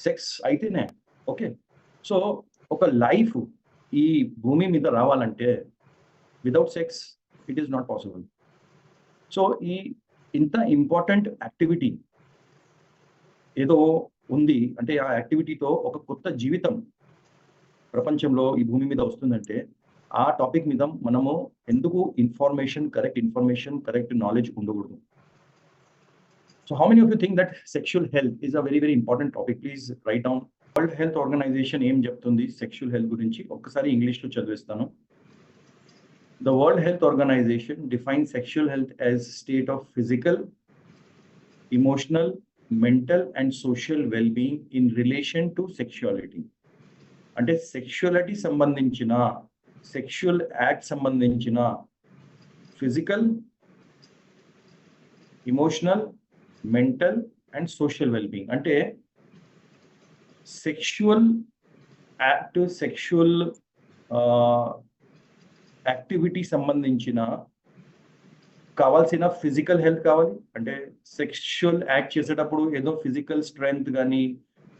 Sex అయితేనే. Okay. So ఒక life ఈ భూమి మీద రావాలంటే without sex it is not possible. So ఈ ఇంత ఇంపార్టెంట్ యాక్టివిటీ ఏదో ఉంది అంటే ఆ యాక్టివిటీతో ఒక కొత్త జీవితం ప్రపంచంలో ఈ భూమి మీద వస్తుందంటే ఆ టాపిక్ మీద మనము ఎందుకు కరెక్ట్ ఇన్ఫర్మేషన్ కరెక్ట్ నాలెడ్జ్ ఉండకూడదు. So how many of you think that sexual health is a very very important topic? Please write down. World health organization ఏం చెప్తుంది సెక్షువల్ హెల్త్ గురించి? ఒక్కసారి ఇంగ్లీష్లో చదివిస్తాను. The World Health Organization defines sexual health as state of physical, emotional, mental and social well-being in relation to sexuality. అంటే sexuality సంబంధించిన sexual act సంబంధించిన physical, emotional, mental and social wellbeing. అంటే sexual act, sexual activity సంబంధించిన కావాల్సిన physical health కావాలి. అంటే sexual act చేసేటప్పుడు ఏదో ఫిజికల్ స్ట్రెంగ్త్ కానీ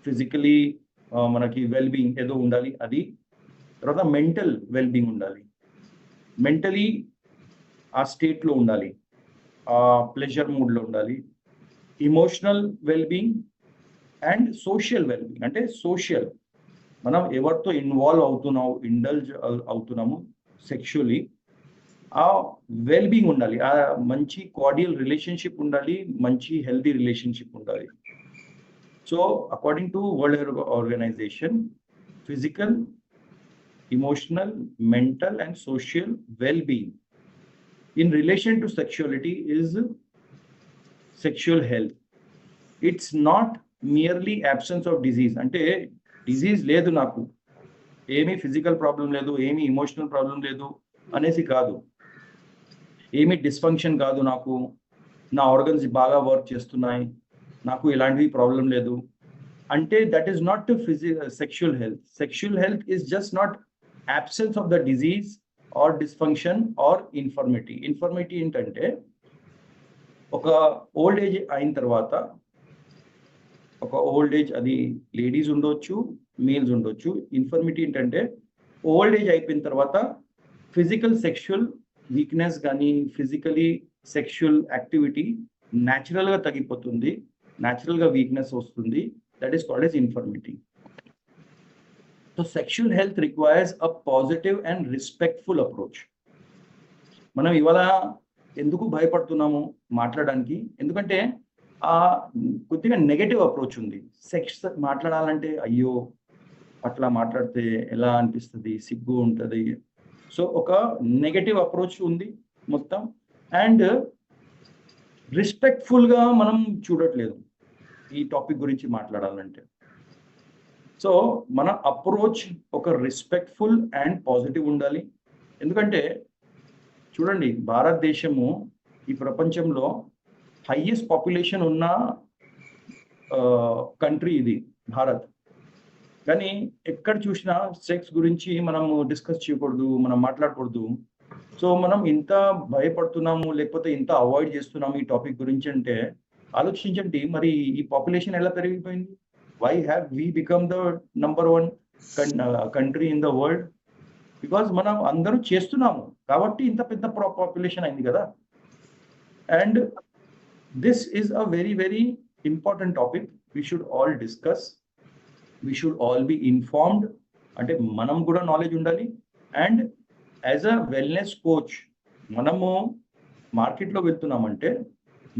ఫిజికలీ మనకి వెల్బీయింగ్ ఏదో ఉండాలి. అది తర్వాత మెంటల్ వెల్బీయింగ్ ఉండాలి, మెంటలీ ఆ స్టేట్లో ఉండాలి, ఆ ప్లెజర్ మూడ్లో ఉండాలి. Emotional wellbeing and social wellbeing. అంటే సోషల్ మనం ఎవరితో ఇండల్జ్ అవుతున్నాము సెక్షువలీ ఆ వెల్బీయింగ్ ఉండాలి, ఆ మంచి కార్డియల్ రిలేషన్షిప్ ఉండాలి, మంచి హెల్దీ రిలేషన్షిప్ ఉండాలి. So according to world health organization, physical, emotional, mental and social well-being in relation to sexuality is sexual health. It's not merely absence of disease. అంటే disease లేదు, నాకు ఏమీ ఫిజికల్ ప్రాబ్లం లేదు, ఏమీ emotional problem లేదు అనేసి కాదు, ఏమీ డిస్ఫంక్షన్ కాదు, నాకు నా ఆర్గన్స్ బాగా వర్క్ చేస్తున్నాయి, నాకు ఎలాంటివి ప్రాబ్లం లేదు అంటే that is not sexual health. Sexual health is just not absence of the disease or dysfunction or infirmity. Infirmity ఏంటంటే ఒక ఓల్డ్ ఏజ్ అయిన తర్వాత, ఒక ఓల్డ్ ఏజ్ అది లేడీస్ ఉండొచ్చు, మేల్స్ ఉండొచ్చు. ఇన్ఫర్మిటీ ఏంటంటే ఓల్డ్ ఏజ్ అయిపోయిన తర్వాత ఫిజికల్ సెక్షువల్ వీక్నెస్ కానీ ఫిజికలీ సెక్షువల్ యాక్టివిటీ న్యాచురల్గా తగ్గిపోతుంది, న్యాచురల్గా వీక్నెస్ వస్తుంది. That is called yes infirmity. So sexual health requires a positive and respectful approach. మనం ఇవాళ ఎందుకు భయపడుతున్నాము మాట్లాడడానికి? ఎందుకంటే ఆ కొద్దిగా నెగటివ్ అప్రోచ్ ఉంది. సెక్స్ మాట్లాడాలంటే అయ్యో అట్లా మాట్లాడితే ఎలా అనిపిస్తుంది, సిగ్గు ఉంటుంది. సో ఒక నెగటివ్ అప్రోచ్ ఉంది మొత్తం. అండ్ రెస్పెక్ట్ఫుల్గా మనం చూడట్లేదు ఈ టాపిక్ గురించి మాట్లాడాలంటే. సో మన అప్రోచ్ ఒక రెస్పెక్ట్ఫుల్ అండ్ పాజిటివ్ ఉండాలి. ఎందుకంటే చూడండి, భారతదేశము ఈ ప్రపంచంలో హైయెస్ట్ పాపులేషన్ ఉన్న కంట్రీ ఇది భారత్. కానీ ఎక్కడ చూసినా సెక్స్ గురించి మనము డిస్కస్ చేయకూడదు, మనం మాట్లాడకూడదు. సో మనం ఇంత భయపడుతున్నాము లేకపోతే ఇంత అవాయిడ్ చేస్తున్నాము ఈ టాపిక్ గురించి అంటే ఆలోచించండి, మరి ఈ పాపులేషన్ ఎలా పెరిగిపోయింది? Why have we become the number one country in the world? Because మనం అందరూ చేస్తున్నాము కాబట్టి ఇంత పెద్ద పాపులేషన్ అయింది కదా. And this is a very very important topic. We should all discuss, we should all be informed. అంటే మనం కూడా నాలెడ్జ్ ఉండాలి. And as a wellness coach మనము మార్కెట్లో వెళ్తున్నామంటే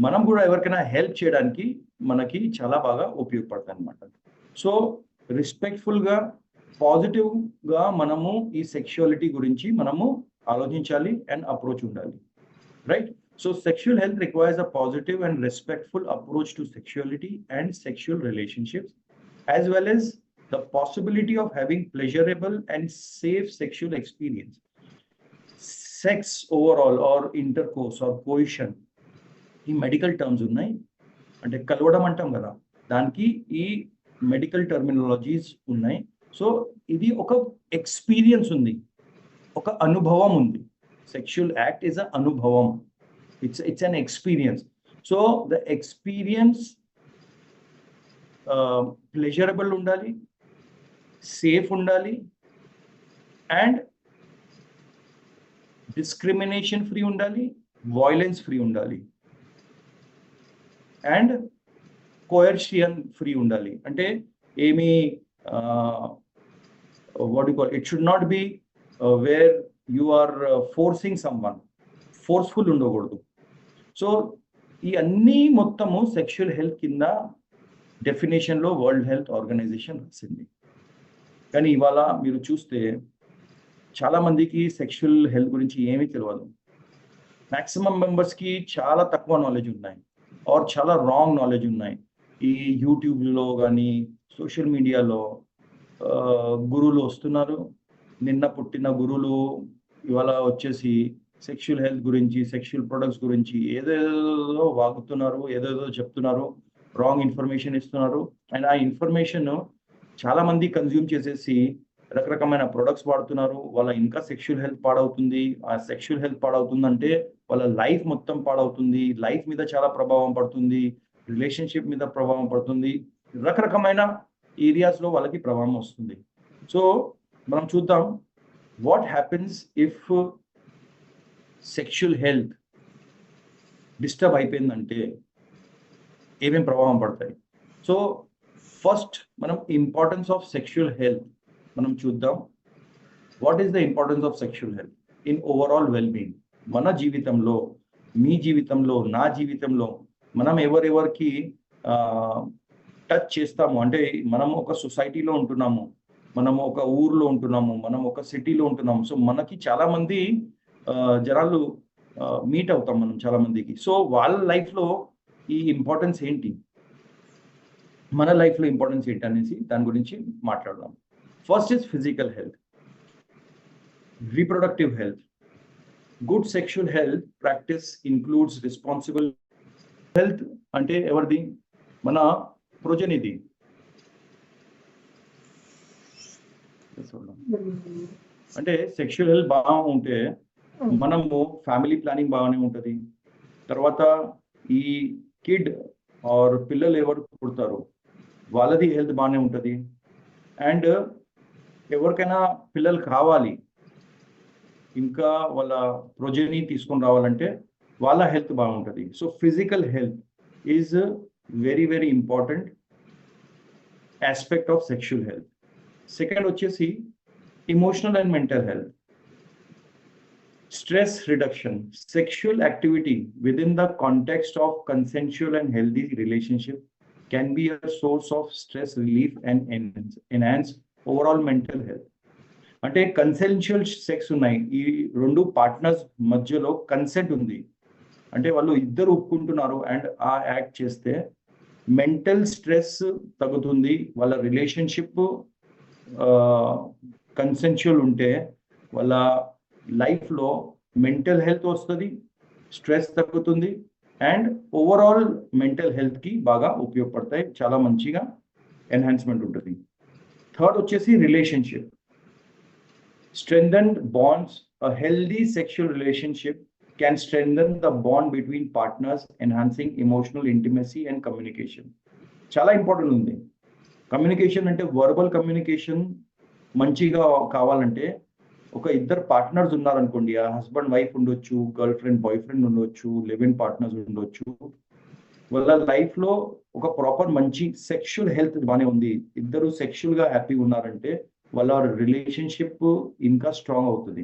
మనం కూడా ఎవరికైనా హెల్ప్ చేయడానికి మనకి చాలా బాగా ఉపయోగపడుతుంది అనమాట. సో రెస్పెక్ట్ఫుల్గా పాజిటివ్గా మనము ఈ సెక్షువాలిటీ గురించి మనము ఆలోచించాలి అండ్ అప్రోచ్ ఉండాలి, right? So sexual health requires a positive and respectful approach to sexuality and sexual relationships, as well as the possibility of having pleasurable and safe sexual experience. Sex overall or intercourse or coition ఈ medical terms ఉన్నాయి. అంటే కలవడం అంటాం కదా, దానికి ఈ medical terminologies ఉన్నాయి. So ఇది ఒక ఎక్స్పీరియన్స్ ఉంది, ఒక అనుభవం ఉంది. సెక్షువల్ యాక్ట్ ఈజ్ అ అనుభవం, it's an experience. So the experience pleasurable ఉండాలి, సేఫ్ ఉండాలి, అండ్ డిస్క్రిమినేషన్ ఫ్రీ ఉండాలి, వైలెన్స్ ఫ్రీ ఉండాలి, అండ్ కోయర్షియన్ ఫ్రీ ఉండాలి. అంటే ఏమి what you call, it should not be where you are forcing someone, forceful ఉండకూడదు. So ఈ అన్నీ మొత్తము సెక్షువల్ హెల్త్ కింద డెఫినేషన్లో వరల్డ్ హెల్త్ ఆర్గనైజేషన్ రాసింది. కానీ ఇవాళ మీరు చూస్తే చాలా మందికి సెక్షువల్ హెల్త్ గురించి ఏమీ తెలియదు. మ్యాక్సిమం మెంబర్స్కి చాలా తక్కువ నాలెడ్జ్ ఉన్నాయి, ఆర్ చాలా రాంగ్ నాలెడ్జ్ ఉన్నాయి. ఈ యూట్యూబ్లో కానీ సోషల్ మీడియాలో గురువులు వస్తున్నారు, నిన్న పుట్టిన గురువులు ఇవాళ వచ్చేసి సెక్షువల్ హెల్త్ గురించి, సెక్షువల్ ప్రొడక్ట్స్ గురించి ఏదేదో వాగుతున్నారు, ఏదేదో చెప్తున్నారు, రాంగ్ ఇన్ఫర్మేషన్ ఇస్తున్నారు. అండ్ ఆ ఇన్ఫర్మేషన్ చాలా మంది కన్జ్యూమ్ చేసేసి రకరకమైన ప్రొడక్ట్స్ వాడుతున్నారు. వాళ్ళ ఇంకా సెక్షువల్ హెల్త్ పాడవుతుంది. ఆ సెక్షువల్ హెల్త్ పాడవుతుందంటే వాళ్ళ లైఫ్ మొత్తం పాడవుతుంది, లైఫ్ మీద చాలా ప్రభావం పడుతుంది, రిలేషన్షిప్ మీద ప్రభావం పడుతుంది, రకరకమైన ఏరియాస్లో వాళ్ళకి ప్రభావం వస్తుంది. సో మనం చూద్దాం what happens if sexual health disturb అయిపోయిందంటే ఏమేం ప్రభావం పడతాయి. సో ఫస్ట్ మనం ఇంపార్టెన్స్ ఆఫ్ సెక్షువల్ హెల్త్ మనం చూద్దాం. What is the importance of sexual health in overall wellbeing? మన జీవితంలో, మీ జీవితంలో, నా జీవితంలో మనం ఎవరెవరికి టచ్ చేస్తాము అంటే, మనం ఒక సొసైటీలో ఉంటున్నాము, మనము ఒక ఊర్లో ఉంటున్నాము, మనం ఒక సిటీలో ఉంటున్నాము. సో మనకి చాలా మంది జనాలు మీట్ అవుతాం మనం చాలా మందికి. సో వాళ్ళ లైఫ్లో ఈ ఇంపార్టెన్స్ ఏంటి, మన లైఫ్లో ఇంపార్టెన్స్ ఏంటి అనేసి దాని గురించి మాట్లాడదాం. First is physical health, reproductive health. Good sexual health practice includes responsible health. అంటే ఎవరిది? మన ప్రొజనిది. అంటే సెక్షువల్ హెల్త్ బాగా ఉంటే మనము ఫ్యామిలీ ప్లానింగ్ బాగానే ఉంటుంది. తర్వాత ఈ కిడ్ ఆర్ పిల్లలు ఎవరు పుడతారు వాళ్ళది హెల్త్ బాగానే ఉంటుంది. అండ్ ఎవరికైనా పిల్లలు కావాలి, ఇంకా వాళ్ళ ప్రొజెని తీసుకొని రావాలంటే వాళ్ళ హెల్త్ బాగుంటుంది. So physical health is very very important aspect of sexual health. Second వచ్చేసి emotional and mental health. Stress reduction. Sexual activity within the context of consensual and healthy relationship can be a source of stress relief and enhance overall mental health. అంటే consensual sex ఉన్నాయి, ఈ రెండు partners మధ్యలో consent ఉంది అంటే వాళ్ళు ఇద్దరు ఒప్పుకుంటున్నారు అండ్ ఆ యాక్ట్ చేస్తే మెంటల్ స్ట్రెస్ తగ్గుతుంది. వాళ్ళ రిలేషన్షిప్ కన్సెన్షువల్ ఉంటే వాళ్ళ లైఫ్లో మెంటల్ హెల్త్ వస్తుంది, స్ట్రెస్ తగ్గుతుంది, అండ్ ఓవరాల్ మెంటల్ హెల్త్కి బాగా ఉపయోగపడతాయి, చాలా మంచిగా ఎన్హాన్స్మెంట్ ఉంటుంది. థర్డ్ వచ్చేసి relationship. Strengthened bonds. A healthy sexual relationship can strengthen the bond between partners, enhancing emotional intimacy and communication. చాలా ఇంపార్టెంట్ ఉంది కమ్యూనికేషన్. అంటే వర్బల్ కమ్యూనికేషన్ మంచిగా కావాలంటే ఒక ఇద్దరు పార్ట్నర్స్ ఉన్నారనుకోండి, ఆ హస్బెండ్ వైఫ్ ఉండొచ్చు, గర్ల్ ఫ్రెండ్ బాయ్ ఫ్రెండ్ ఉండొచ్చు, లివ్ ఇన్ పార్ట్నర్స్ ఉండొచ్చు, వాళ్ళ లైఫ్లో ఒక ప్రాపర్ మంచి సెక్షువల్ హెల్త్ బాగానే ఉంది, ఇద్దరు సెక్షువల్గా హ్యాపీగా ఉన్నారంటే వాళ్ళ రిలేషన్షిప్ ఇంకా స్ట్రాంగ్ అవుతుంది,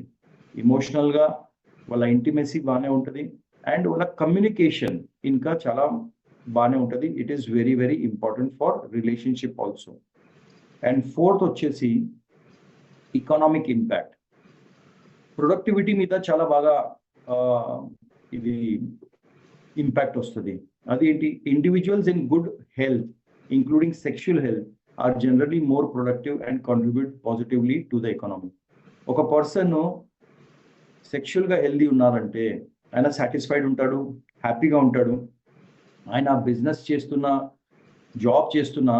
ఇమోషనల్గా వాళ్ళ ఇంటిమెసీ బాగానే ఉంటుంది, అండ్ వాళ్ళ కమ్యూనికేషన్ ఇంకా చాలా బాగానే ఉంటుంది. It is very very important for relationship also. And fourth వచ్చేసి ఎకనామిక్ ఇంపాక్ట్. ప్రొడక్టివిటీ మీద చాలా బాగా ఇది ఇంపాక్ట్ వస్తుంది. అదేంటి? Individuals in good health including sexual health are generally more productive and contribute positively to the economy. ఒక person సెక్షువల్గా healthy ఉన్నారంటే ఆయన సాటిస్ఫైడ్ ఉంటాడు, హ్యాపీగా ఉంటాడు, ఆయన బిజినెస్ చేస్తున్నా, జాబ్ చేస్తున్నా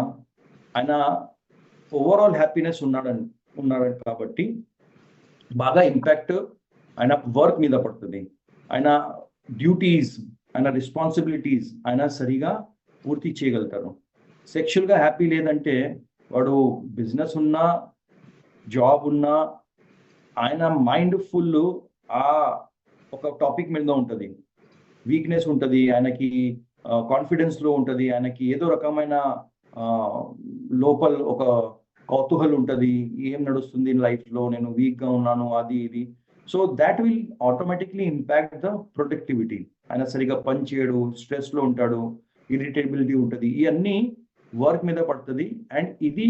ఆయన ఓవరాల్ హ్యాపీనెస్ ఉన్నాడు కాబట్టి బాగా ఇంపాక్ట్ ఆయన వర్క్ మీద పడుతుంది, ఆయన డ్యూటీస్, ఆయన రెస్పాన్సిబిలిటీస్ ఆయన సరిగా పూర్తి చేయగలుగుతారు. సెక్షువల్గా హ్యాపీ లేదంటే వాడు బిజినెస్ ఉన్నా జాబ్ ఉన్నా ఆయన మైండ్ ఫుల్ ఆ ఒక టాపిక్ మీద ఉంటుంది, వీక్నెస్ ఉంటుంది, ఆయనకి కాన్ఫిడెన్స్లో ఉంటుంది, ఆయనకి ఏదో రకమైన లోపల ఒక కౌతూహల్ ఉంటుంది, ఏం నడుస్తుంది లైఫ్లో, నేను వీక్గా ఉన్నాను, అది ఇది. So that will automatically impact the productivity. ఆయన సరిగా పని చేయడు, స్ట్రెస్లో ఉంటాడు, ఇరిటేబిలిటీ ఉంటుంది, ఇవన్నీ వర్క్ మీద పడుతుంది. అండ్ ఇది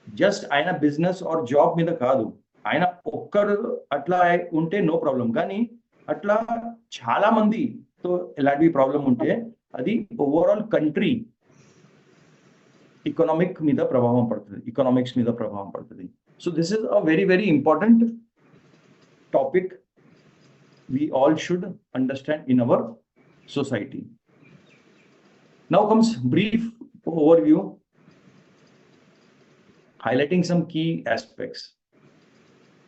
జస్ట్ ఆయన బిజినెస్ ఆర్ జాబ్ మీద కాదు, ఆయన ఒక్కరు అట్లా ఉంటే నో ప్రాబ్లం, కానీ అట్లా చాలా మందితో ఎలాంటి ప్రాబ్లం ఉంటే అది ఓవరాల్ కంట్రీ ఎకనామిక్ మీద ప్రభావం పడుతుంది, ఎకనామిక్స్ మీద ప్రభావం పడుతుంది. So this is a very very important topic we all should understand in our society. Now comes brief overview highlighting some key aspects.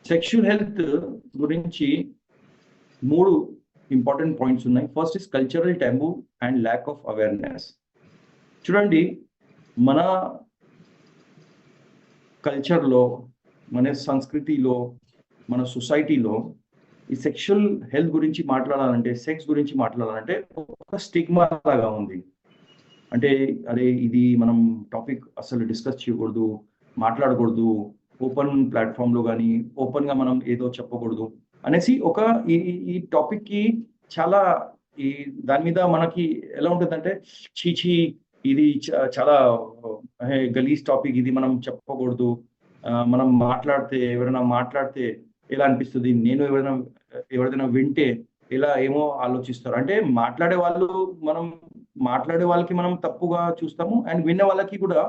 Sexual health గురించి 3 ఇంపార్టెంట్ పాయింట్స్ ఉన్నాయి. First is cultural taboo and lack of awareness. చూడండి, మన కల్చర్లో, మన సంస్కృతిలో, మన సొసైటీలో ఈ సెక్షువల్ హెల్త్ గురించి మాట్లాడాలంటే, సెక్స్ గురించి మాట్లాడాలంటే ఒక స్టిగ్మా లాగా ఉంది. అంటే అరే ఇది మనం టాపిక్ అసలు డిస్కస్ చేయకూడదు, మాట్లాడకూడదు, ఓపెన్ ప్లాట్ఫామ్లో కానీ ఓపెన్గా మనం ఏదో చెప్పకూడదు అనేసి ఒక ఈ టాపిక్కి చాలా ఈ దాని మీద మనకి ఎలా ఉంటుందంటే, చీచీ ఇది చాలా గలీజ్ టాపిక్, ఇది మనం చెప్పకూడదు, మనం ఎవరైనా మాట్లాడితే ఎలా అనిపిస్తుంది, నేను ఎవరిదైనా వింటే ఇలా ఏమో ఆలోచిస్తారు. అంటే మాట్లాడే వాళ్ళకి మనం తప్పుగా చూస్తాము, అండ్ విన్న వాళ్ళకి కూడా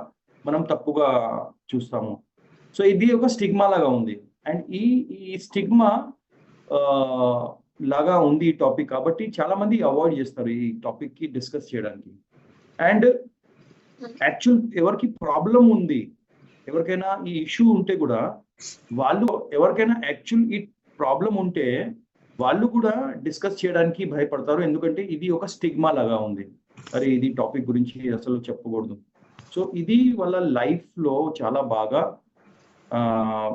మనం తప్పుగా చూస్తాము. సో ఇది ఒక స్టిగ్మా లాగా ఉంది. అండ్ ఈ స్టిగ్మా లాగా ఉంది ఈ టాపిక్, కాబట్టి చాలా మంది అవాయిడ్ చేస్తారు ఈ టాపిక్ కి డిస్కస్ చేయడానికి. అండ్ యాక్చువల్ ఎవరికి ప్రాబ్లం ఉంది, ఎవరికైనా ఈ ఇష్యూ ఉంటే కూడా ఎవరికైనా యాక్చువల్ ఈ ప్రాబ్లం ఉంటే వాళ్ళు కూడా డిస్కస్ చేయడానికి భయపడతారు, ఎందుకంటే ఇది ఒక స్టిగ్మా లాగా ఉంది, అరే ఇది టాపిక్ గురించి అసలు చెప్పకూడదు. సో ఇది వాళ్ళ లైఫ్లో చాలా బాగా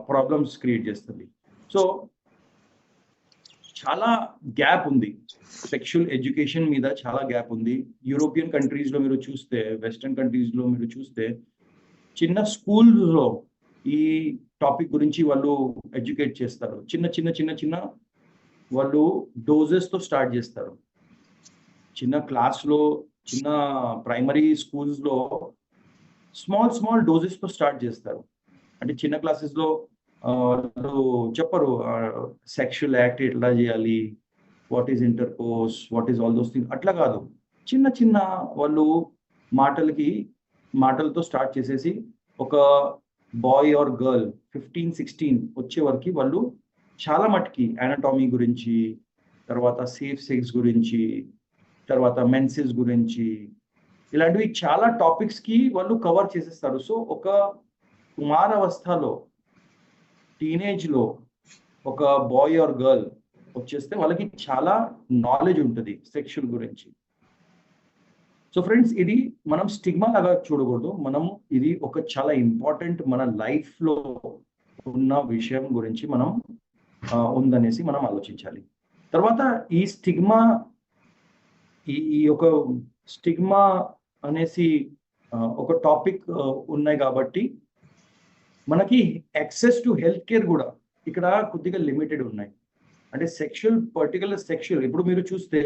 ప్రాబ్లమ్స్ క్రియేట్ చేస్తుంది. సో చాలా గ్యాప్ ఉంది, సెక్షువల్ ఎడ్యుకేషన్ మీద చాలా గ్యాప్ ఉంది. యూరోపియన్ కంట్రీస్లో మీరు చూస్తే, వెస్టర్న్ కంట్రీస్లో మీరు చూస్తే, చిన్న స్కూల్స్లో ఈ టాపిక్ గురించి వాళ్ళు ఎడ్యుకేట్ చేస్తారు. చిన్న వాళ్ళు డోజెస్తో స్టార్ట్ చేస్తారు. చిన్న క్లాస్లో, చిన్న ప్రైమరీ స్కూల్స్లో స్మాల్ డోజెస్తో స్టార్ట్ చేస్తారు. అంటే చిన్న క్లాసెస్లో చెప్పరు సెక్షువల్ యాక్ట్ ఎట్లా చేయాలి, what is inter course, what is all those things, అట్లా కాదు. చిన్న వాళ్ళు మాటలతో స్టార్ట్ చేసేసి ఒక బాయ్ ఆర్ గర్ల్ 15-16 వచ్చే వరకు వాళ్ళు చాలా మటుకి అనాటమీ గురించి, తర్వాత సేఫ్ సెక్స్ గురించి, తర్వాత మెన్సెస్ గురించి, ఇలాంటివి చాలా టాపిక్స్కి వాళ్ళు కవర్ చేసేస్తారు. సో ఒక కుమారావస్థలో, టీనేజ్లో ఒక బాయ్ ఆర్ గర్ల్ వచ్చేస్తే వాళ్ళకి చాలా నాలెడ్జ్ ఉంటుంది సెక్షువల్ గురించి. సో ఫ్రెండ్స్, ఇది మనం స్టిగ్మా లాగా చూడకూడదు, ఇది ఒక చాలా ఇంపార్టెంట్ మన లైఫ్లో ఉన్న విషయం గురించి ఉందనేసి మనం ఆలోచించాలి. తర్వాత ఈ యొక్క స్టిగ్మా అనేసి ఒక టాపిక్ ఉన్నాయి కాబట్టి మనకి యాక్సెస్ టు హెల్త్ కేర్ కూడా ఇక్కడ కొద్దిగా లిమిటెడ్ ఉన్నాయి. అంటే పర్టికులర్ సెక్షువల్ ఇప్పుడు మీరు చూస్తే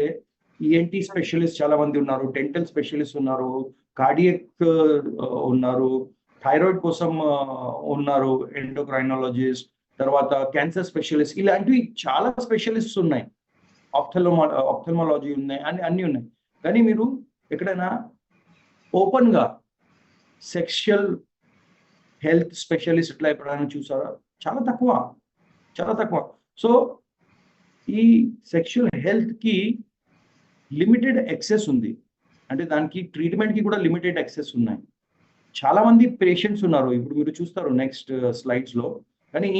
ఈఎన్టీ స్పెషలిస్ట్ చాలా మంది ఉన్నారు, డెంటల్ స్పెషలిస్ట్ ఉన్నారు, కార్డియక్ ఉన్నారు, థైరాయిడ్ కోసం ఉన్నారు ఎండోక్రైనాలజిస్ట్, తర్వాత క్యాన్సర్ స్పెషలిస్ట్, ఇలాంటివి చాలా స్పెషలిస్ట్స్ ఉన్నాయి, ఆప్థల్మాలజీ ఉన్నాయి, అన్నీ ఉన్నాయి. కానీ మీరు ఎక్కడైనా ఓపెన్గా సెక్షువల్ హెల్త్ స్పెషలిస్ట్ ఇట్లా ఎప్పుడైనా చూసారా? చాలా తక్కువ. సో ఈ సెక్షువల్ హెల్త్కి లిమిటెడ్ యాక్సెస్ ఉంది, అంటే దానికి ట్రీట్మెంట్కి కూడా లిమిటెడ్ యాక్సెస్ ఉన్నాయి. చాలా మంది పేషెంట్స్ ఉన్నారు, ఇప్పుడు మీరు చూస్తారు నెక్స్ట్ స్లైడ్స్లో, కానీ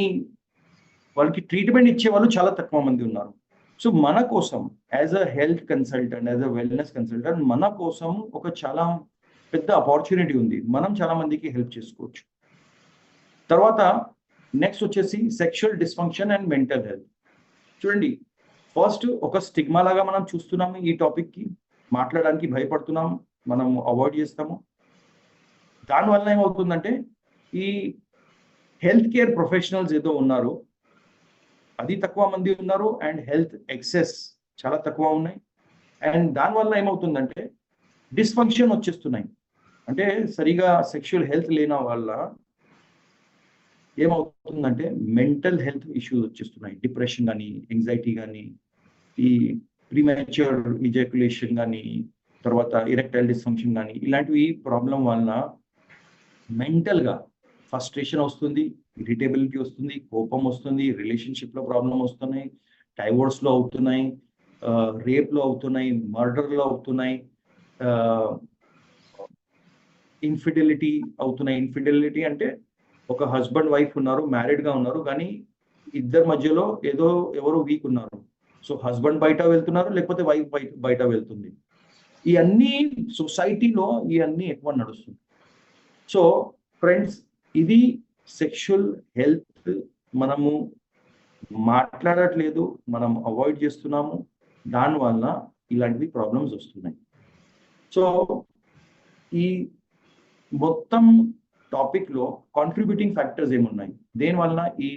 వాళ్ళకి ట్రీట్మెంట్ ఇచ్చే వాళ్ళు చాలా తక్కువ మంది ఉన్నారు. సో మన కోసం as a health consultant, as a wellness consultant, మన కోసం ఒక చాలా పెద్ద ఆపర్చునిటీ ఉంది, మనం చాలా మందికి హెల్ప్ చేసుకోవచ్చు. తర్వాత నెక్స్ట్ వచ్చేసి sexual dysfunction and mental health. చూడండి, ఫస్ట్ ఒక స్టిగ్మా లాగా మనం చూస్తున్నాము, ఈ టాపిక్కి మాట్లాడడానికి భయపడుతున్నాం, మనం అవాయిడ్ చేస్తాము. దానివల్ల ఏమవుతుందంటే ఈ హెల్త్ కేర్ ప్రొఫెషనల్స్ ఏదో ఉన్నారు అది తక్కువ మంది ఉన్నారు, అండ్ హెల్త్ ఎక్సెస్ చాలా తక్కువ ఉన్నాయి. అండ్ దానివల్ల ఏమవుతుందంటే డిస్ఫంక్షన్ వచ్చేస్తున్నాయి. అంటే సరిగా సెక్షువల్ హెల్త్ లేని వల్ల ఏమవుతుందంటే మెంటల్ హెల్త్ ఇష్యూస్ వచ్చేస్తున్నాయి. డిప్రెషన్ కానీ, ఎంగ్జైటీ కానీ, ఈ ప్రీమెచ్యూర్ ఇజాక్యులేషన్ కానీ, తర్వాత ఇరెక్టైల్ డిస్ఫంక్షన్ కానీ, ఇలాంటివి ప్రాబ్లం వలన మెంటల్గా ఫ్రస్ట్రేషన్ వస్తుంది, ఇరిటేబిలిటీ వస్తుంది, కోపం వస్తుంది, రిలేషన్షిప్లో ప్రాబ్లం వస్తున్నాయి, డైవోర్స్లో అవుతున్నాయి, రేప్లో అవుతున్నాయి, మర్డర్లో అవుతున్నాయి, ఇన్ఫిడెలిటీ అవుతున్నాయి. ఇన్ఫిడెలిటీ అంటే ఒక హస్బెండ్ వైఫ్ ఉన్నారు, మ్యారీడ్గా ఉన్నారు, కానీ ఇద్దరి మధ్యలో ఏదో ఎవరు వీక్ ఉన్నారు. సో హస్బెండ్ బయట వెళ్తున్నారు, లేకపోతే వైఫ్ బయట వెళ్తుంది. ఇవన్నీ సొసైటీలో ఇవన్నీ ఎక్కువ నడుస్తుంది. సో ఫ్రెండ్స్, ఇది సెక్షువల్ హెల్త్ మనము మాట్లాడట్లేదు, మనం అవాయిడ్ చేస్తున్నాము, దానివల్ల ఇలాంటివి ప్రాబ్లమ్స్ వస్తున్నాయి. సో ఈ మొత్తం టాపిక్లో కాంట్రిబ్యూటింగ్ ఫ్యాక్టర్స్ ఏమున్నాయి, దేనివల్ల ఈ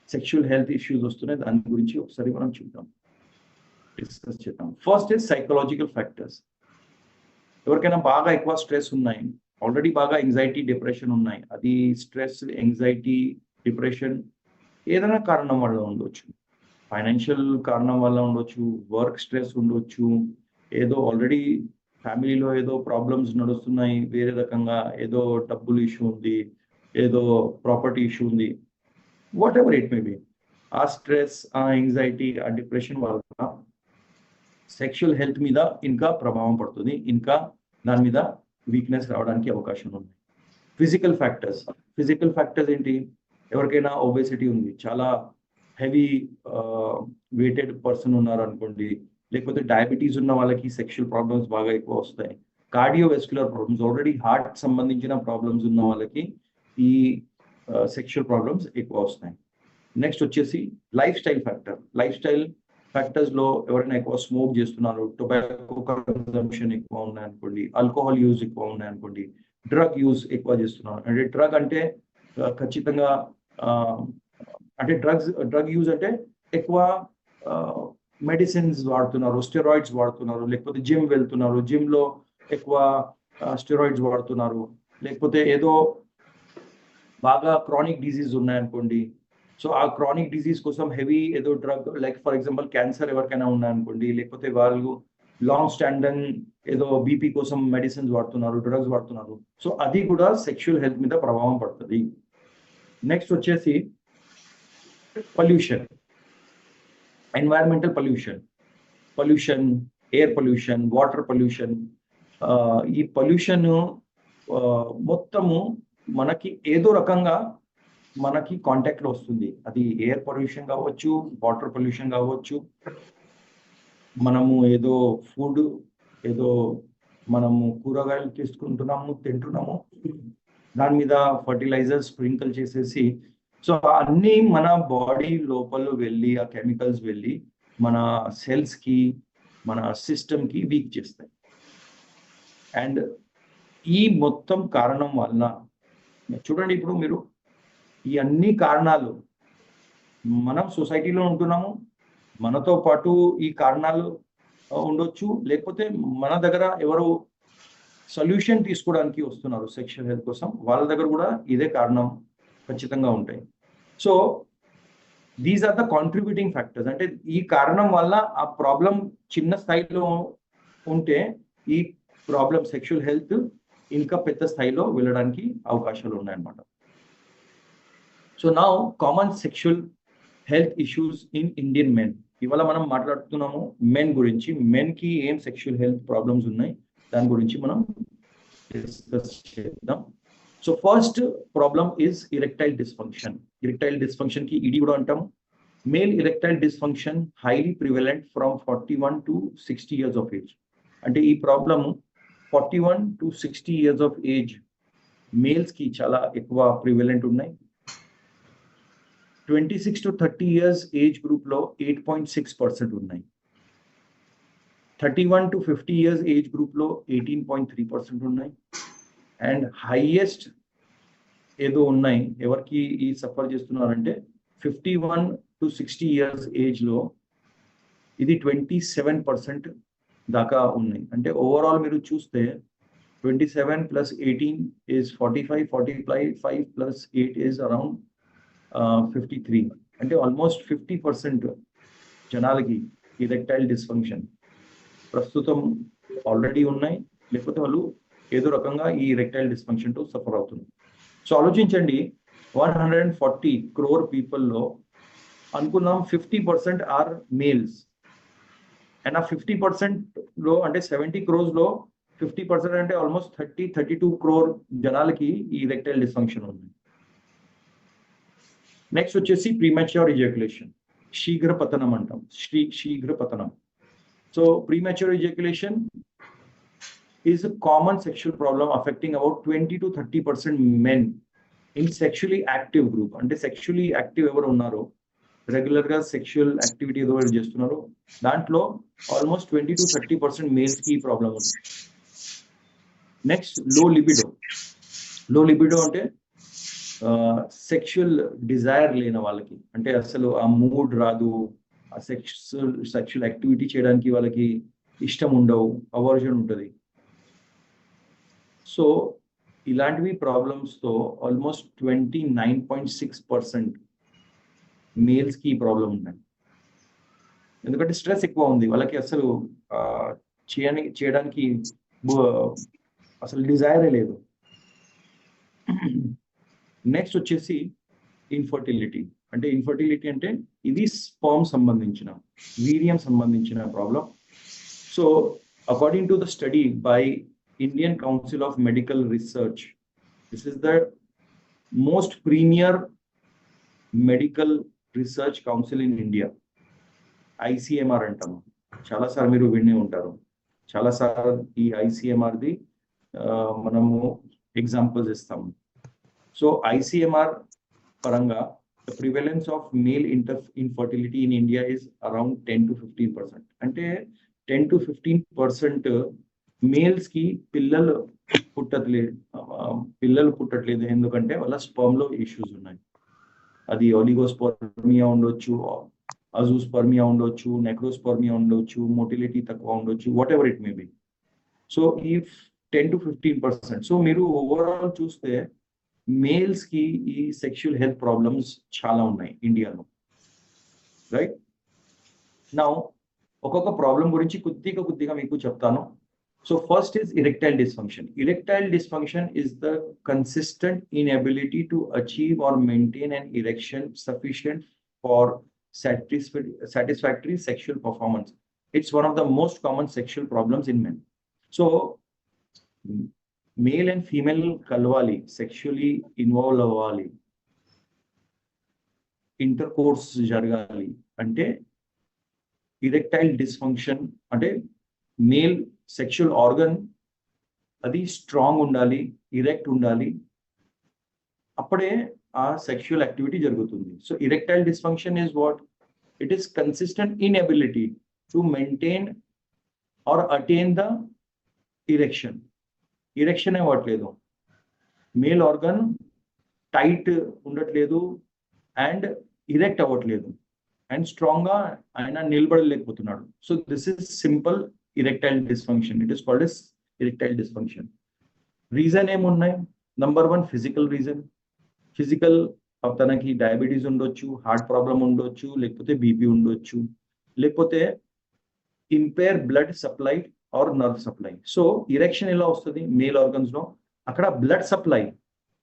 సెక్షువల్ హెల్త్ ఇష్యూస్ వస్తున్నాయి, దాని గురించి ఒకసారి మనం చూద్దాం, డిస్కస్ చేద్దాం. First is psychological factors. ఎవరికైనా బాగా ఎక్కువ స్ట్రెస్ ఉన్నాయి, ఆల్రెడీ బాగా ఎంగ్జైటీ డిప్రెషన్ ఉన్నాయి, అది స్ట్రెస్ ఎంగ్జైటీ డిప్రెషన్ ఏదైనా కారణం వల్ల ఉండొచ్చు, ఫైనాన్షియల్ కారణం వల్ల ఉండొచ్చు, వర్క్ స్ట్రెస్ ఉండొచ్చు, ఏదో ఆల్రెడీ ఫ్యామిలీలో ఏదో ప్రాబ్లమ్స్ నడుస్తున్నాయి, వేరే రకంగా ఏదో డబ్బులు ఇష్యూ ఉంది, ఏదో ప్రాపర్టీ ఇష్యూ ఉంది, what ever it may be, ఆ స్ట్రెస్, ఆ ఎంగ్జైటీ, ఆ డిప్రెషన్ వల్ల సెక్షువల్ హెల్త్ మీద ఇంకా ప్రభావం పడుతుంది, ఇంకా దాని మీద వీక్నెస్ రావడానికి అవకాశం ఉంది. ఫిజికల్ ఫ్యాక్టర్స్ ఏంటి, ఎవరికైనా ఒబేసిటీ ఉంది, చాలా హెవీ వెయిటెడ్ పర్సన్ ఉన్నారు అనుకోండి, లేకపోతే డయాబెటీస్ ఉన్న వాళ్ళకి సెక్షువల్ ప్రాబ్లమ్స్ బాగా ఎక్కువ వస్తాయి. కార్డియోవెస్క్యులర్ ప్రాబ్లమ్స్, ఆల్రెడీ హార్ట్ సంబంధించిన ప్రాబ్లమ్స్ ఉన్న వాళ్ళకి ఈ సెక్షువల్ ప్రాబ్లమ్స్ ఎక్కువ వస్తాయి. నెక్స్ట్ వచ్చేసి లైఫ్ స్టైల్ ఫ్యాక్టర్స్ లో ఎవరైనా ఎక్కువ స్మోక్ చేస్తున్నారు, టొబాకో కన్సంప్షన్ ఎక్కువ ఉన్నాయి అనుకోండి, ఆల్కహాల్ యూజ్ ఎక్కువ ఉన్నాయి అనుకోండి, డ్రగ్ యూజ్ ఎక్కువ చేస్తున్నారు. అంటే డ్రగ్ అంటే ఖచ్చితంగా అంటే డ్రగ్ యూజ్ అంటే ఎక్కువ మెడిసిన్స్ వాడుతున్నారు, స్టెరాయిడ్స్ వాడుతున్నారు, లేకపోతే జిమ్ వెళ్తున్నారు, జిమ్ లో ఎక్కువ స్టెరాయిడ్స్ వాడుతున్నారు, లేకపోతే ఏదో బాగా క్రానిక్ డిజీజ్ ఉన్నాయనుకోండి, సో ఆ క్రానిక్ డిజీజ్ కోసం హెవీ ఏదో drug, like for example cancer ఎవరికైనా ఉన్నాయనుకోండి, లేకపోతే వాళ్ళు లాంగ్ స్టాండింగ్ ఏదో బీపీ కోసం మెడిసిన్స్ వాడుతున్నారు, డ్రగ్స్ వాడుతున్నారు, సో అది కూడా సెక్షువల్ హెల్త్ మీద ప్రభావం పడుతుంది. నెక్స్ట్ వచ్చేసి pollution, environmental pollution, air pollution, water pollution. ఈ పొల్యూషన్ మొత్తము మనకి ఏదో రకంగా మనకి కాంటాక్ట్ లో వస్తుంది. అది ఎయిర్ పొల్యూషన్ కావచ్చు, వాటర్ పొల్యూషన్ కావచ్చు, మనము ఏదో ఫుడ్ ఏదో మనము కూరగాయలు తీసుకుంటున్నాము, తింటున్నాము, దాని మీద ఫర్టిలైజర్స్ స్ప్రింకిల్ చేసేసి, సో అన్నీ మన బాడీ లోపల వెళ్ళి ఆ కెమికల్స్ వెళ్ళి మన సెల్స్ కి, మన సిస్టమ్ కి వీక్ చేస్తాయి. అండ్ ఈ మొత్తం కారణం వలన చూడండి, ఇప్పుడు మీరు ఈ అన్ని కారణాలు, మనం సొసైటీలో ఉంటున్నాము, మనతో పాటు ఈ కారణాలు ఉండొచ్చు, లేకపోతే మన దగ్గర ఎవరు సొల్యూషన్ తీసుకోవడానికి వస్తున్నారు సెక్షువల్ హెల్త్ కోసం, వాళ్ళ దగ్గర కూడా ఇదే కారణం ఖచ్చితంగా ఉంటాయి. So these are the contributing factors. అంటే ఈ కారణం వల్ల ఆ ప్రాబ్లం చిన్న స్థాయిలో ఉంటే ఈ ప్రాబ్లం సెక్షువల్ హెల్త్ ఇంకా పెద్ద స్థాయిలో వెళ్ళడానికి అవకాశాలు ఉన్నాయన్నమాట. So now common sexual health issues in Indian men. ఇవాళ మనం మాట్లాడుతున్నాము మెన్ గురించి, మెన్ కి ఏం సెక్షువల్ హెల్త్ ప్రాబ్లమ్స్ ఉన్నాయి దాని గురించి మనం డిస్కస్ చేద్దాం. So first problem is erectile dysfunction. Erectile dysfunction కి ఈడీ కూడా అంటాం. Male erectile dysfunction highly prevalent from 41 to 60 years of age. అంటే ఈ problem 41 to 60 years of age males కి చాలా ఎక్కువ ప్రివలెంట్ ఉన్నాయి. 26 to 30 years ఏజ్ గ్రూప్ లో 8.6% ఉన్నాయి. 31 to 50 years ఏజ్ గ్రూప్ లో 18.3% ఉన్నాయి. అండ్ హైయెస్ట్ ఏదో ఉన్నాయి ఎవరికి ఈ సఫర్ చేస్తున్నారంటే 51 to 60 years ఏజ్ లో ఇది 27% దాకా ఉన్నాయి. అంటే ఓవరాల్ మీరు చూస్తే 27 plus 18 is 45, 45 plus 8 is around 53. అంటే ఆల్మోస్ట్ 50% జనాలకి ఇరెక్టైల్ డిస్ఫంక్షన్ ప్రస్తుతం ఆల్రెడీ ఉన్నాయి, లేకపోతే వాళ్ళు ఏదో రకంగా ఈ ఇరెక్టైల్ డిస్ఫంక్షన్ తో సఫర్ అవుతున్నారు. సో ఆలోచించండి, 140 crore పీపుల్లో అనుకున్నాం 50% ఆర్ మేల్స్. అండ్ ఆ 50% లో అంటే 70 crores లో 50% అంటే ఆల్మోస్ట్ 32 crore జనాలకి ఈ ఇరెక్టైల్ డిస్ఫంక్షన్ ఉంది. నెక్స్ట్ వచ్చేసి ప్రీమెచ్యూర్ ఇజాక్యులేషన్, శీఘ్ర పతనం అంటాం, శీఘ్ర పతనం. So premature ejaculation is a common sexual problem affecting about 20 to 30% men in sexually active group. అంటే సెక్షువలీ యాక్టివ్ ఎవరు ఉన్నారో, రెగ్యులర్ గా సెక్షువల్ యాక్టివిటీ ఏదో చేస్తున్నారు, దాంట్లో ఆల్మోస్ట్ 20 to 30% మేల్స్ కి ఈ ప్రాబ్లం ఉంది. నెక్స్ట్ లో లిబిడో. లో లిబిడో అంటే సెక్షువల్ డిజైర్ లేని వాళ్ళకి, అంటే అసలు ఆ మూడ్ రాదు, ఆ సెక్షువల్ యాక్టివిటీ చేయడానికి వాళ్ళకి ఇష్టం ఉండవు, అవర్జన్ ఉంటుంది. సో ఇలాంటివి ప్రాబ్లమ్స్తో ఆల్మోస్ట్ 29.6% మేల్స్కి ఈ ప్రాబ్లం ఉన్నాయి. ఎందుకంటే స్ట్రెస్ ఎక్కువ ఉంది వాళ్ళకి, అసలు చేయడానికి అసలు డిజైరే లేదు. నెక్స్ట్ వచ్చేసి ఇన్ఫర్టిలిటీ. అంటే ఇన్ఫర్టిలిటీ అంటే ఇది స్పర్మ్ సంబంధించిన, వీర్యం సంబంధించిన problem. So according to the study by Indian council of medical research, this is the most premier medical research council in India, ICMR అంటాము. చాలాసార్లు మీరు వినే ఉంటారు, చాలాసార్లు ఈ ICMRది మనము ఎగ్జాంపుల్స్ ఇస్తాము. సో ICMR పరంగా the prevalence of male infertility in India is around 10 to 15%. అంటే 10 to 15% మేల్స్ కి పిల్లలు పుట్టట్లేదు ఎందుకంటే వాళ్ళ స్పర్మ్ లో ఇష్యూస్ ఉన్నాయి. అది ఒలిగోస్పర్మియా ఉండొచ్చు, అజూస్పర్మియా ఉండొచ్చు, నెక్రోస్పర్మియా ఉండొచ్చు, మోటిలిటీ తక్కువ ఉండొచ్చు, what ever it may be. So ఈ 10 to 15%. సో మీరు ఓవరాల్ చూస్తే మేల్స్ కి ఈ సెక్షువల్ హెల్త్ ప్రాబ్లమ్స్ చాలా ఉన్నాయి ఇండియాలో, రైట్? నౌ ఒక్కొక్క ప్రాబ్లం గురించి కొద్దిగా మీకు చెప్తాను. So first is erectile dysfunction. Erectile dysfunction is the consistent inability to achieve or maintain an erection sufficient for satisfactory sexual performance. It's one of the most common sexual problems in men. So male and female కలవాలి, sexually involve అవ్వాలి, intercourse జరగాలి అంటే erectile dysfunction అంటే male sexual organ అది strong ఉండాలి, erect ఉండాలి, అప్పుడే ఆ సెక్షువల్ యాక్టివిటీ జరుగుతుంది. So erectile dysfunction is what? It is consistent inability to maintain or attain the erection. Erection అవ్వట్లేదు, మేల్ ఆర్గన్ టైట్ ఉండట్లేదు అండ్ ఇరెక్ట్ అవ్వట్లేదు అండ్ స్ట్రాంగ్ గా ఆయన నిలబడలేకపోతున్నాడు. So this is simple erectile dysfunction. It is called yes erectile dysfunction. Reason ఏమున్నాయి? Number 1 physical reason. Physical తనకి diabetes ఉండొచ్చు, heart problem ఉండొచ్చు, లేకపోతే బీపీ ఉండొచ్చు, లేకపోతే impair blood supply or nerve supply. So erection ఎలా వస్తుంది మేల్ ఆర్గన్స్ లో? అక్కడ బ్లడ్ సప్లై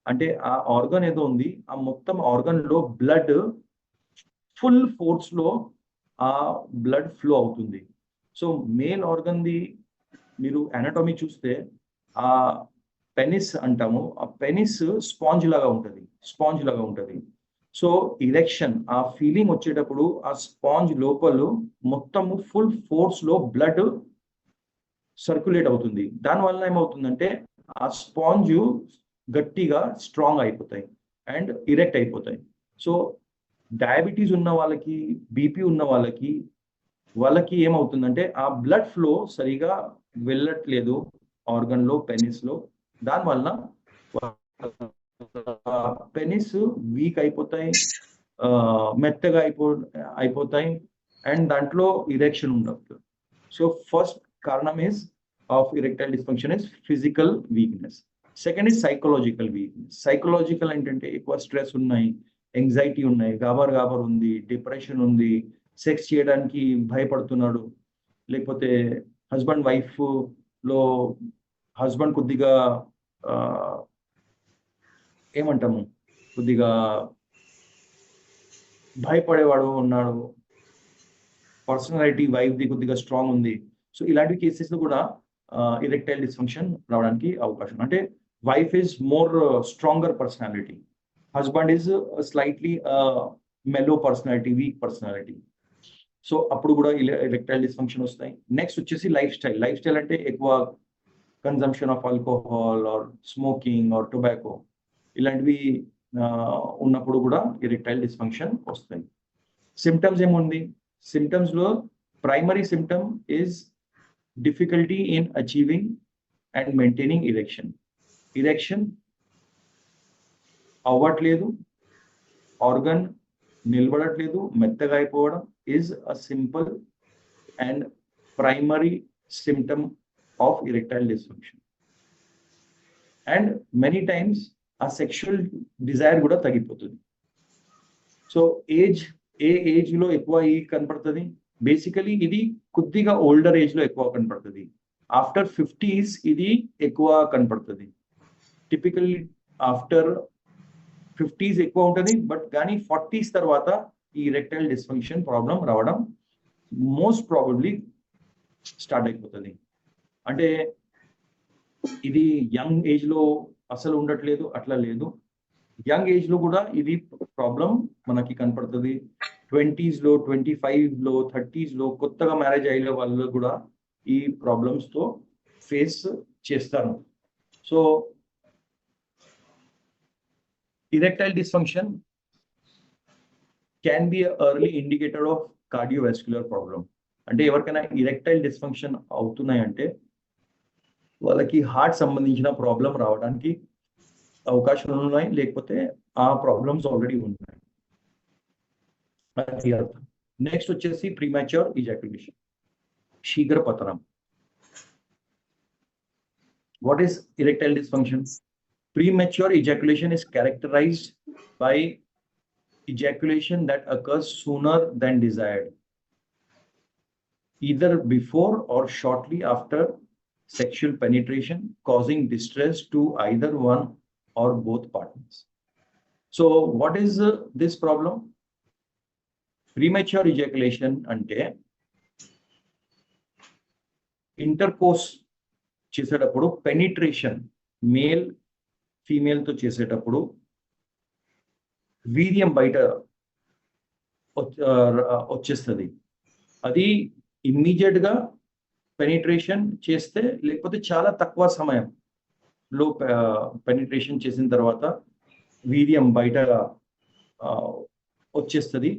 అంటే ఆ ఆర్గన్ ఏదో ఉంది, ఆ మొత్తం ఆర్గన్ లో బ్లడ్ ఫుల్ ఫోర్స్ లో ఆ బ్లడ్ ఫ్లో అవుతుంది. సో మేల్ ఆర్గన్ ది మీరు అనాటమీ చూస్తే ఆ పెనిస్ అంటాము, ఆ పెనిస్ స్పాంజ్ లాగా ఉంటుంది. సో ఇరెక్షన్ ఆ ఫీలింగ్ వచ్చేటప్పుడు ఆ స్పాంజ్ లోపల మొత్తము ఫుల్ ఫోర్స్ లో బ్లడ్ సర్క్యులేట్ అవుతుంది. దానివల్ల ఏమవుతుందంటే ఆ స్పాంజ్ గట్టిగా స్ట్రాంగ్ అయిపోతాయి అండ్ ఇరెక్ట్ అయిపోతాయి. సో డయాబెటీస్ ఉన్న వాళ్ళకి, బీపీ ఉన్న వాళ్ళకి ఏమవుతుందంటే ఆ బ్లడ్ ఫ్లో సరిగా వెళ్ళట్లేదు ఆర్గన్లో, పెనిస్లో. దానివల్ల పెనిస్ వీక్ అయిపోతాయి, మెత్తగా అయిపోతాయి అండ్ దాంట్లో ఇరెక్షన్ ఉండదు. సో ఫస్ట్ కారణం is of erectile dysfunction is physical weakness. Second is psychological weakness. Psychological ఏంటంటే ఎక్కువ స్ట్రెస్ ఉన్నాయి, ఎంగ్జైటీ ఉన్నాయి, గాబర్ ఉంది, డిప్రెషన్ ఉంది, సెక్స్ చేయడానికి భయపడుతున్నాడు, లేకపోతే హస్బెండ్ వైఫ్ లో హస్బెండ్ కొద్దిగా ఏమంటాము, కొద్దిగా భయపడేవాడు ఉన్నాడు, పర్సనాలిటీ వైఫ్ది కొద్దిగా స్ట్రాంగ్ ఉంది. సో ఇలాంటి కేసెస్ లో కూడా ఇరెక్టైల్ డిస్ఫంక్షన్ రావడానికి అవకాశం. అంటే wife is more stronger personality, husband is slightly mellow personality, weak personality. So అప్పుడు కూడా ఇరెక్టైల్ డిస్ఫంక్షన్ వస్తాయి. నెక్స్ట్ వచ్చేసి లైఫ్ స్టైల్. లైఫ్ స్టైల్ అంటే ఎక్కువ consumption of alcohol or smoking or tobacco ఇలాంటివి ఉన్నప్పుడు కూడా ఇరెక్టైల్ డిస్ఫంక్షన్ వస్తాయి. సిమ్టమ్స్ ఏముంది? సిమ్టమ్స్ లో primary symptom is difficulty in achieving and maintaining erection. Erection అవ్వట్లేదు, ఆర్గన్ నిలబడట్లేదు, మెత్తగా అయిపోవడం is a simple and primary symptom of erectile dysfunction. And many times ఆ సెక్షువల్ డిజైర్ కూడా తగ్గిపోతుంది. సో ఏ ఏజ్ లో ఎక్కువ కనపడుతుంది? బేసికలీ ఇది కొద్దిగా ఓల్డర్ ఏజ్ లో ఎక్కువ కనపడుతుంది. ఆఫ్టర్ 50s ఇది ఎక్కువ కనపడుతుంది. టిపికల్లీ ఆఫ్టర్ 50s ఎక్కువ ఉంటుంది, బట్ కానీ 40s తర్వాత ఈ ఇరెక్టైల్ డిస్ఫంక్షన్ ప్రాబ్లం రావడం మోస్ట్ ప్రాబబ్లీ స్టార్ట్ అయిపోతుంది. అంటే ఇది యంగ్ ఏజ్ లో అసలు ఉండట్లేదు, అట్లా లేదు. యంగ్ ఏజ్ లో కూడా ఇది ప్రాబ్లం మనకి కనపడుతుంది. 20s లో, 25 లో, 30s లో కొత్తగా మ్యారేజ్ అయ్యే వాళ్ళు కూడా ఈ ప్రాబ్లమ్స్ తో ఫేస్ చేస్తారు. So erectile dysfunction can be early indicator of cardiovascular problem. అంటే ఎవరికైనా ఇరెక్టైల్ డిస్ఫంక్షన్ అవుతున్నాయంటే వాళ్ళకి హార్ట్ సంబంధించిన ప్రాబ్లం రావడానికి అవకాశాలు ఉన్నాయి, లేకపోతే ఆ ప్రాబ్లమ్స్ ఆల్రెడీ ఉన్నాయి. నెక్స్ట్ వచ్చేసి ప్రీమాచ్యూర్ ఇజాక్యులేషన్, శీఘ్ర పతనం. What is erectile dysfunction? Premature ejaculation is characterized by ejaculation that occurs sooner than desired, either before or shortly after sexual penetration, causing distress to either one or both partners. So what is this problem? Premature ejaculation ante intercourse చేసేటప్పుడు, penetration male female తో చేసేటప్పుడు వీర్యం బయట వచ్చేస్తుంది. అది immediate గా penetration చేస్తే, లేకపోతే చాలా తక్కువ సమయంలో పెనిట్రేషన్ చేసిన తర్వాత వీర్యం బయట వచ్చేస్తుంది.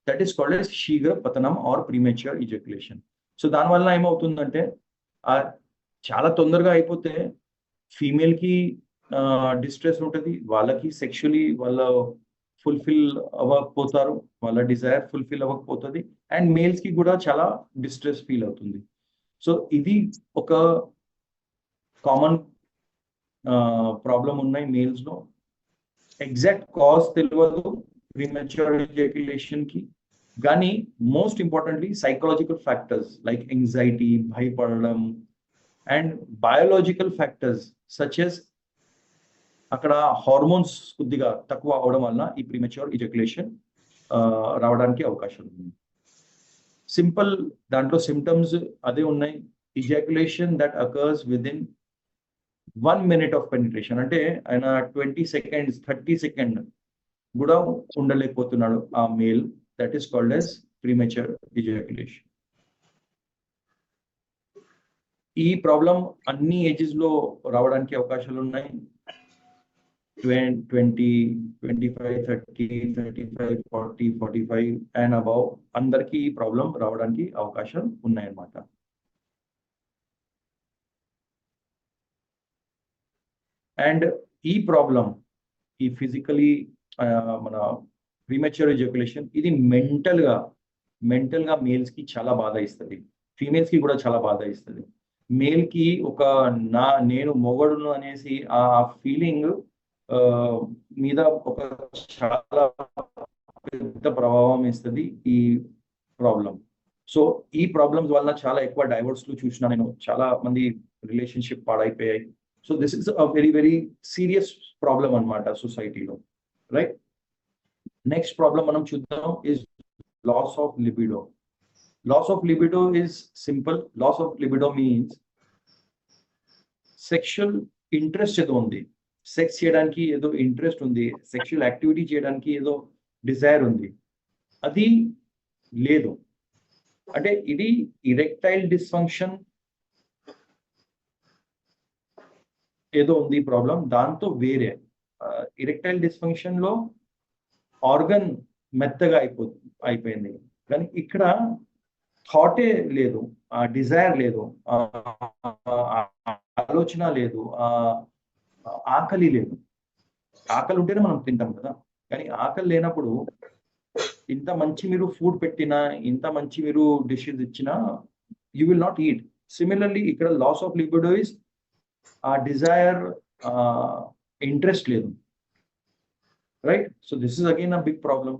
దట్ ఈస్ కాల్డ్ ఎస్ శీఘ్ర పతనం ఆర్ ప్రీమెచ్యూర్ ఇజాక్యులేషన్. సో దానివల్ల ఏమవుతుందంటే చాలా తొందరగా అయిపోతే ఫీమేల్ కి డిస్ట్రెస్ ఉంటుంది, వాళ్ళకి సెక్షువలీ వాళ్ళ ఫుల్ఫిల్ అవ్వకపోతారు, వాళ్ళ డిజైర్ ఫుల్ఫిల్ అవ్వకపోతుంది, అండ్ మేల్స్ కి కూడా చాలా డిస్ట్రెస్ ఫీల్ అవుతుంది. సో ఇది ఒక కామన్ ప్రాబ్లం ఉన్నాయి మేల్స్ లో. ఎగ్జాక్ట్ కాజ్ తెలియదు ప్రీమెచ్యూర్ ఎజాక్యులేషన్ కి, కానీ most importantly psychological factors like anxiety, భయపడడం, and biological factors such as అక్కడ హార్మోన్స్ కొద్దిగా తక్కువ అవడం వలన ఈ ప్రీమెచ్యూర్ ఇజాక్యులేషన్ రావడానికి అవకాశం ఉంది. సింపుల్ దాంట్లో సిమ్టమ్స్ అదే ఉన్నాయి. Ejaculation that occurs with in 1 minute of penetration. అంటే ఆయన 20 seconds 30 seconds కూడా ఉండలేకపోతున్నాడు ఆ male. That is called yes premature ejaculation. ఈ ప్రాబ్లం అన్ని ఏజెస్ లో రావడానికి అవకాశాలు ఉన్నాయి. 20, 25, 30, 35, 40, 45 అండ్ అబౌవ్ అందరికీ ఈ ప్రాబ్లం రావడానికి అవకాశం ఉన్నాయన్నమాట. అండ్ ఈ ప్రాబ్లం, ఈ ఫిజికలీ మన ప్రీమెచ్యూర్ ఎజాక్యులేషన్, ఇది మెంటల్ గా మేల్స్ కి చాలా బాధ ఇస్తుంది, ఫీమేల్స్ కి కూడా చాలా బాధ ఇస్తుంది. మేల్ కి ఒక నేను మొగడును అనేసి ఆ ఫీలింగ్ మీద ఒక చాలా పెద్ద ప్రభావం ఇస్తుంది ఈ ప్రాబ్లం. సో ఈ ప్రాబ్లమ్స్ వల్ల చాలా ఎక్కువ డైవోర్స్లు చూసిన నేను, చాలా మంది రిలేషన్షిప్ పాడైపోయాయి. So this is a very very serious problem అన్నమాట సొసైటీలో, రైట్? నెక్స్ట్ ప్రాబ్లం మనం చూద్దాం is loss of libido. Loss of libido is simple. Loss of libido means sexual interest ఏదో ఉంది, సెక్స్ చేయడానికి ఏదో ఇంట్రెస్ట్ ఉంది, సెక్షువల్ యాక్టివిటీ చేయడానికి ఏదో డిజైర్ ఉంది, అది లేదు. అంటే ఇది ఇరెక్టైల్ డిస్ఫంక్షన్ ఏదో ఉంది ప్రాబ్లం, దాంతో వేరే. ఇరెక్టైల్ డిస్ఫంక్షన్ లో ఆర్గన్ మెత్తగా అయిపోయింది, కానీ ఇక్కడ థాటే లేదు, ఆ డిజైర్ లేదు, ఆలోచన లేదు, ఆకలి లేదు. ఆకలి ఉంటేనే మనం తింటాం కదా, కానీ ఆకలి లేనప్పుడు ఇంత మంచి మీరు ఫుడ్ పెట్టినా, ఇంత మంచి మీరు డిషెస్ ఇచ్చినా, you will not eat. Similarly ఇక్కడ loss of libido is a desire, interest లేదు, right? So this is again a big problem.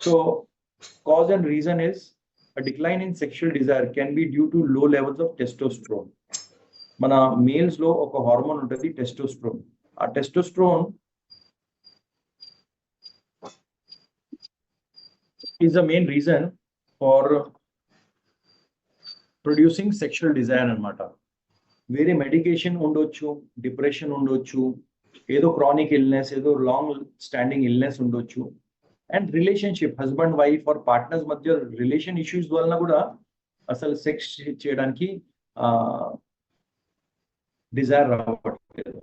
So cause and reason is a decline in sexual desire can be due to low levels of testosterone. మన males లో ఒక hormone ఉంటుంది testosterone. ఆ testosterone is the main reason for producing sexual desire అన్నమాట. వేరే medication ఉండొచ్చు, depression ఉండొచ్చు, ఏదో క్రానిక్ ఇల్నెస్, ఏదో లాంగ్ స్టాండింగ్ ఇల్నెస్ ఉండొచ్చు, and relationship, husband wife or partners మధ్య రిలేషన్ ఇష్యూస్ వలన కూడా అసలు సెక్స్ చేయడానికి డిజైర్ రావట్లేదు.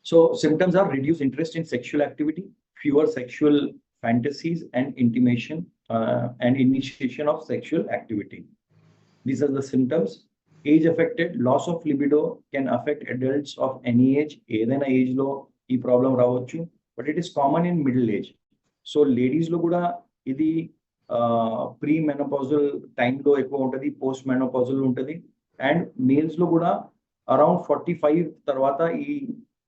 So symptoms are reduce interest in sexual activity, fewer sexual fantasies and intimation and initiation of sexual activity. These are the symptoms. Age affected, loss of libido can affect adults of any age. ఏదైనా age లో ఈ problem రావచ్చు, but it is common in middle age. So ladies లో కూడా ఇది pre menopausal టైంలో ఎక్కువ ఉంటుంది, పోస్ట్ మెనోపాజల్ ఉంటుంది, అండ్ మేల్స్ లో కూడా అరౌండ్ 45 తర్వాత ఈ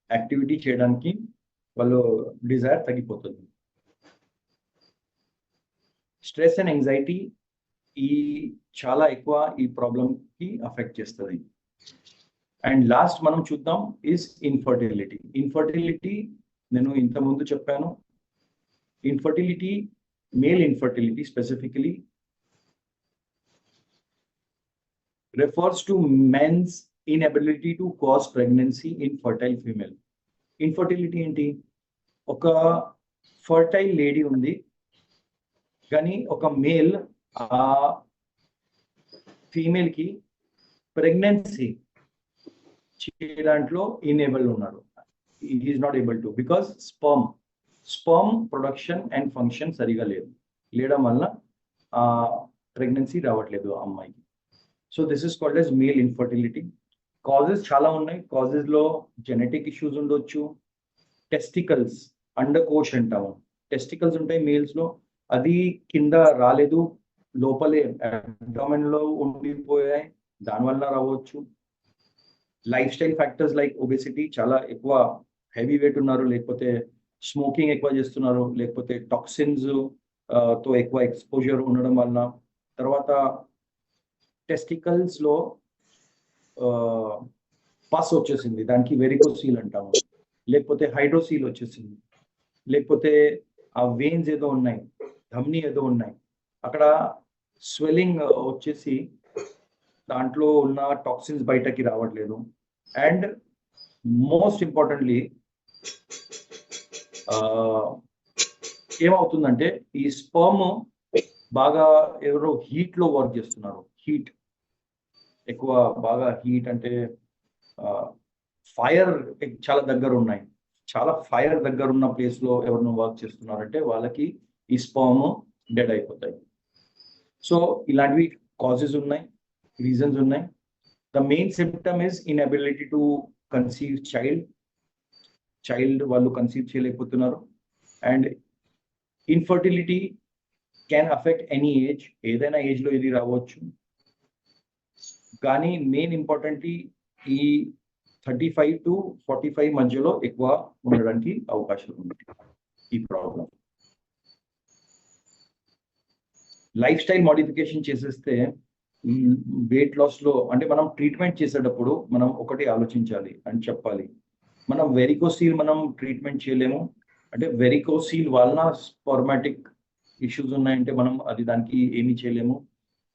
యాక్టివిటీ చేయడానికి వాళ్ళు డిజైర్ తగ్గిపోతుంది. స్ట్రెస్ అండ్ యాంగ్జైటీ ఈ చాలా ఎక్కువ ఈ ప్రాబ్లం కి అఫెక్ట్ చేస్తుంది. అండ్ లాస్ట్ మనం చూద్దాం ఇస్ ఇన్ఫర్టిలిటీ. ఇన్ఫర్టిలిటీ నేను ఇంతకుముందు చెప్పాను, infertility, male infertility specifically refers to men's inability to cause pregnancy in fertile female. Infertility ఏంటి? ఒక ఫర్టైల్ లేడీ ఉంది, కానీ ఒక మేల్ ఆ ఫీమేల్ కి ప్రెగ్నెన్సీ చేయడాంట్లో ఇన్ఏబుల్ ఉన్నారు. he is not able to because sperm production and function సరిగా లేడం వల్ల ప్రెగ్నెన్సీ రావట్లేదు ఆ అమ్మాయికి. So this is called as male infertility. Causes చాలా ఉన్నాయి. కాజెస్ లో జెనెటిక్ ఇష్యూస్ ఉండొచ్చు, టెస్టికల్స్, అండకోశ్ అంటాము, టెస్టికల్స్ ఉంటాయి మేల్స్ లో, అది కింద రాలేదు, లోపలే అబ్డామెన్ లో ఉండిపోయాయి, దానివల్ల రావచ్చు. Life style factors like obesity, చాలా ఎక్కువ హెవీ వెయిట్ ఉన్నారు, లేకపోతే స్మోకింగ్ ఎక్కువ చేస్తున్నారు, లేకపోతే టాక్సిన్స్ తో ఎక్కువ ఎక్స్పోజర్ ఉండడం వల్ల. తర్వాత టెస్టికల్స్ లో పస్ వచ్చేసింది, దానికి వెరికోసీల్ అంటాము, లేకపోతే హైడ్రోసీల్ వచ్చేసింది, లేకపోతే ఆ వెయిన్స్ ఏదో ఉన్నాయి, ధమ్ని ఏదో ఉన్నాయి, అక్కడ స్వెల్లింగ్ వచ్చేసి దాంట్లో ఉన్న టాక్సిన్స్ బయటకి రావట్లేదు. అండ్ మోస్ట్ ఇంపార్టెంట్లీ ఏమవుతుందంటే ఈ స్పర్మ్ బాగా ఎవరో హీట్ లో వర్క్ చేస్తున్నారు, హీట్ ఎక్కువ బాగా హీట్ అంటే ఫైర్ చాలా దగ్గర ఉన్నాయి, చాలా ఫైర్ దగ్గర ఉన్న ప్లేస్ లో ఎవరినో వర్క్ చేస్తున్నారంటే వాళ్ళకి ఈ స్పర్మ్ డెడ్ అయిపోతాయి. సో ఇలాంటివి కాజెస్ ఉన్నాయి, రీజన్స్ ఉన్నాయి. The main symptom is inability to conceive child వాళ్ళు కన్సీవ్ చేయలేకపోతున్నారు. And infertility can affect any age, ఏదైనా ఏజ్ లో ఇది రావచ్చు. కానీ మెయిన్ ఇంపార్టెంట్లీ ఈ 35 to 45 మధ్యలో ఎక్కువ ఉండడానికి అవకాశం ఉంది ఈ ప్రాబ్లం. లైఫ్ స్టైల్ మోడిఫికేషన్ చేసేస్తే వెయిట్ లాస్ లో అంటే మనం ట్రీట్మెంట్ చేసేటప్పుడు మనం ఒకటి ఆలోచించాలి అని చెప్పాలి. మనం వెరికోసీల్ మనం ట్రీట్మెంట్ చేయలేము. అంటే వెరికోసీల్ వలన స్పర్మాటిక్ ఇష్యూస్ ఉన్నాయంటే మనం అది దానికి ఏమీ చేయలేము.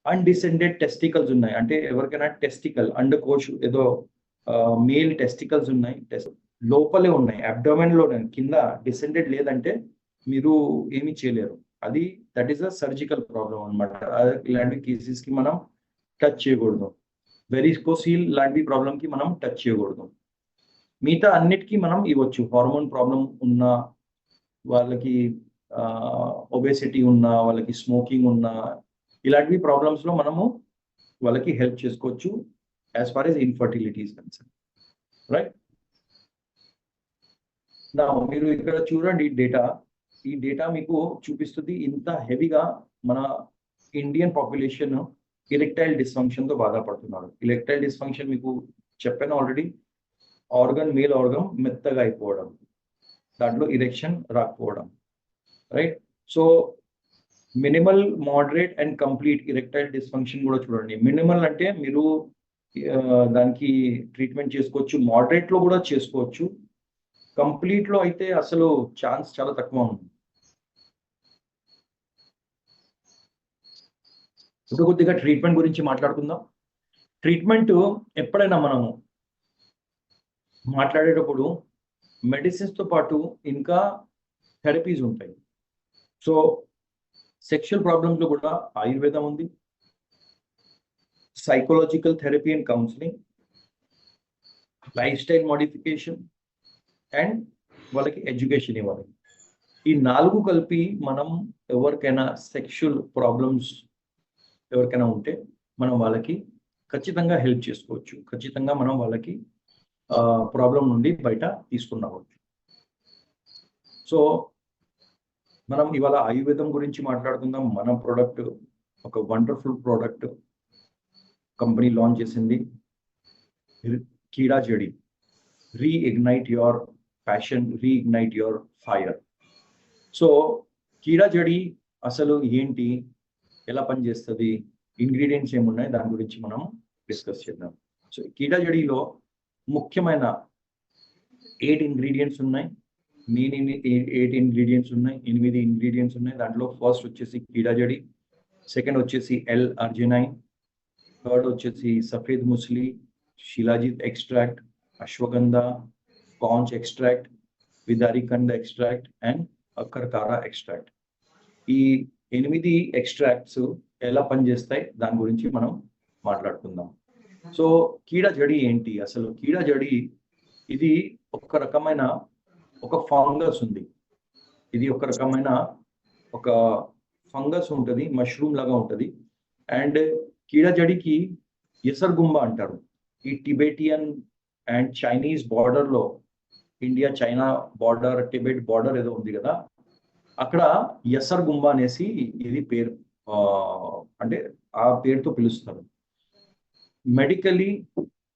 అన్డిసెండెడ్ టెస్టికల్స్ ఉన్నాయి అంటే ఎవరికైనా టెస్టికల్ అండకోశ్ ఏదో మేల్ టెస్టికల్స్ ఉన్నాయి, లోపలే ఉన్నాయి, అబ్డోమెన్ లో కింద డిసెండెడ్ లేదంటే మీరు ఏమీ చేయలేరు. అది that is a surgical problem అనమాట. ఇలాంటి కేసెస్ కి మనం టచ్ చేయకూడదు. వెరికోసీల్ లాంటి ప్రాబ్లం కి మనం టచ్ చేయకూడదు. మిగతా అన్నిటికీ మనం ఇవ్వచ్చు. హార్మోన్ ప్రాబ్లం ఉన్న వాళ్ళకి, ఒబేసిటీ ఉన్న వాళ్ళకి, స్మోకింగ్ ఉన్న ఇలాంటి ప్రాబ్లమ్స్ లో మనము వాళ్ళకి హెల్ప్ చేసుకోవచ్చు as far as infertility is concern, right? నా మీరు ఇక్కడ చూడండి డేటా, ఈ డేటా మీకు చూపిస్తుంది ఇంత హెవీగా మన ఇండియన్ పాపులేషన్ ఇరెక్టైల్ డిస్ఫంక్షన్ తో బాధపడుతున్నారు. ఇరెక్టైల్ డిస్ఫంక్షన్ మీకు చెప్పాను ఆల్రెడీ, మేల్ ఆర్గన్ మెత్తగా అయిపోవడం, దాంట్లో ఇరెక్షన్ రాకపోవడం, right? So minimal, moderate and complete erectile dysfunction కూడా చూడండి. మినిమల్ అంటే మీరు దానికి ట్రీట్మెంట్ చేసుకోవచ్చు, మోడరేట్ లో కూడా చేసుకోవచ్చు, కంప్లీట్ లో అయితే అసలు ఛాన్స్ చాలా తక్కువ ఉంది. ఇప్పుడు కొద్దిగా ట్రీట్మెంట్ గురించి మాట్లాడుకుందాం. ట్రీట్మెంట్ ఎప్పుడైనా మనము మాట్లాడేటప్పుడు మెడిసిన్స్ తో పాటు ఇంకా థెరపీస్ ఉంటాయి. సో సెక్షువల్ ప్రాబ్లమ్స్ లో కూడా ఆయుర్వేదం ఉంది, psychological therapy and counselling, life style modification and వాళ్ళకి ఎడ్యుకేషన్ ఇవ్వాలి. ఈ 4 కలిపి మనం ఎవరికైనా సెక్షువల్ ప్రాబ్లమ్స్ ఎవరికైనా ఉంటే మనం వాళ్ళకి ఖచ్చితంగా హెల్ప్ చేసుకోవచ్చు. ఖచ్చితంగా మనం వాళ్ళకి ప్రాబ్లం నుండి బయట తీసుకురావచ్చు. సో మనం ఇవాళ ఆయుర్వేదం గురించి మాట్లాడుకుందాం. మన ప్రోడక్ట్ ఒక వండర్ఫుల్ ప్రోడక్ట్ కంపెనీ లాంచ్ చేసింది, Keeda Jadi. Reignite your passion, reignite your fire. So Keeda Jadi అసలు ఏంటి, ఎలా పనిచేస్తుంది, ఇంగ్రీడియంట్స్ ఏమున్నాయి, దాని గురించి మనం డిస్కస్ చేద్దాం. సో కీడా జడిలో ముఖ్యమైన 8 ఇంగ్రీడియంట్స్ ఉన్నాయి. మెయిన్ 8 ఇంగ్రీడియంట్స్ ఉన్నాయి, 8 ఇంగ్రీడియంట్స్ ఉన్నాయి. దాంట్లో ఫస్ట్ వచ్చేసి కీడా జడి, సెకండ్ వచ్చేసి L-arginine, థర్డ్ వచ్చేసి Safed Musli, Shilajit extract, Ashwagandha, Kaunch extract, Vidarikanda extract and Akarkara extract. ఈ 8 ఎక్స్ట్రాక్ట్స్ ఎలా పనిచేస్తాయి దాని గురించి మనం మాట్లాడుకుందాం. సో కీడా జడి ఏంటి అసలు? కీడా జడి ఇది ఒక రకమైన ఒక ఫంగస్ ఉంది. ఇది ఒక రకమైన ఒక ఫంగస్ ఉంటుంది, మష్రూమ్ లాగా ఉంటుంది. అండ్ కీడా జడికి ఎసర్గుంబ అంటారు. ఈ టిబెటియన్ అండ్ చైనీస్ బార్డర్ లో, India China border, Tibet border ఏదో ఉంది కదా, అక్కడ ఎసర్గుంబ అనేసి ఇది పేరు, అంటే ఆ పేరుతో పిలుస్తారు. మెడికలీ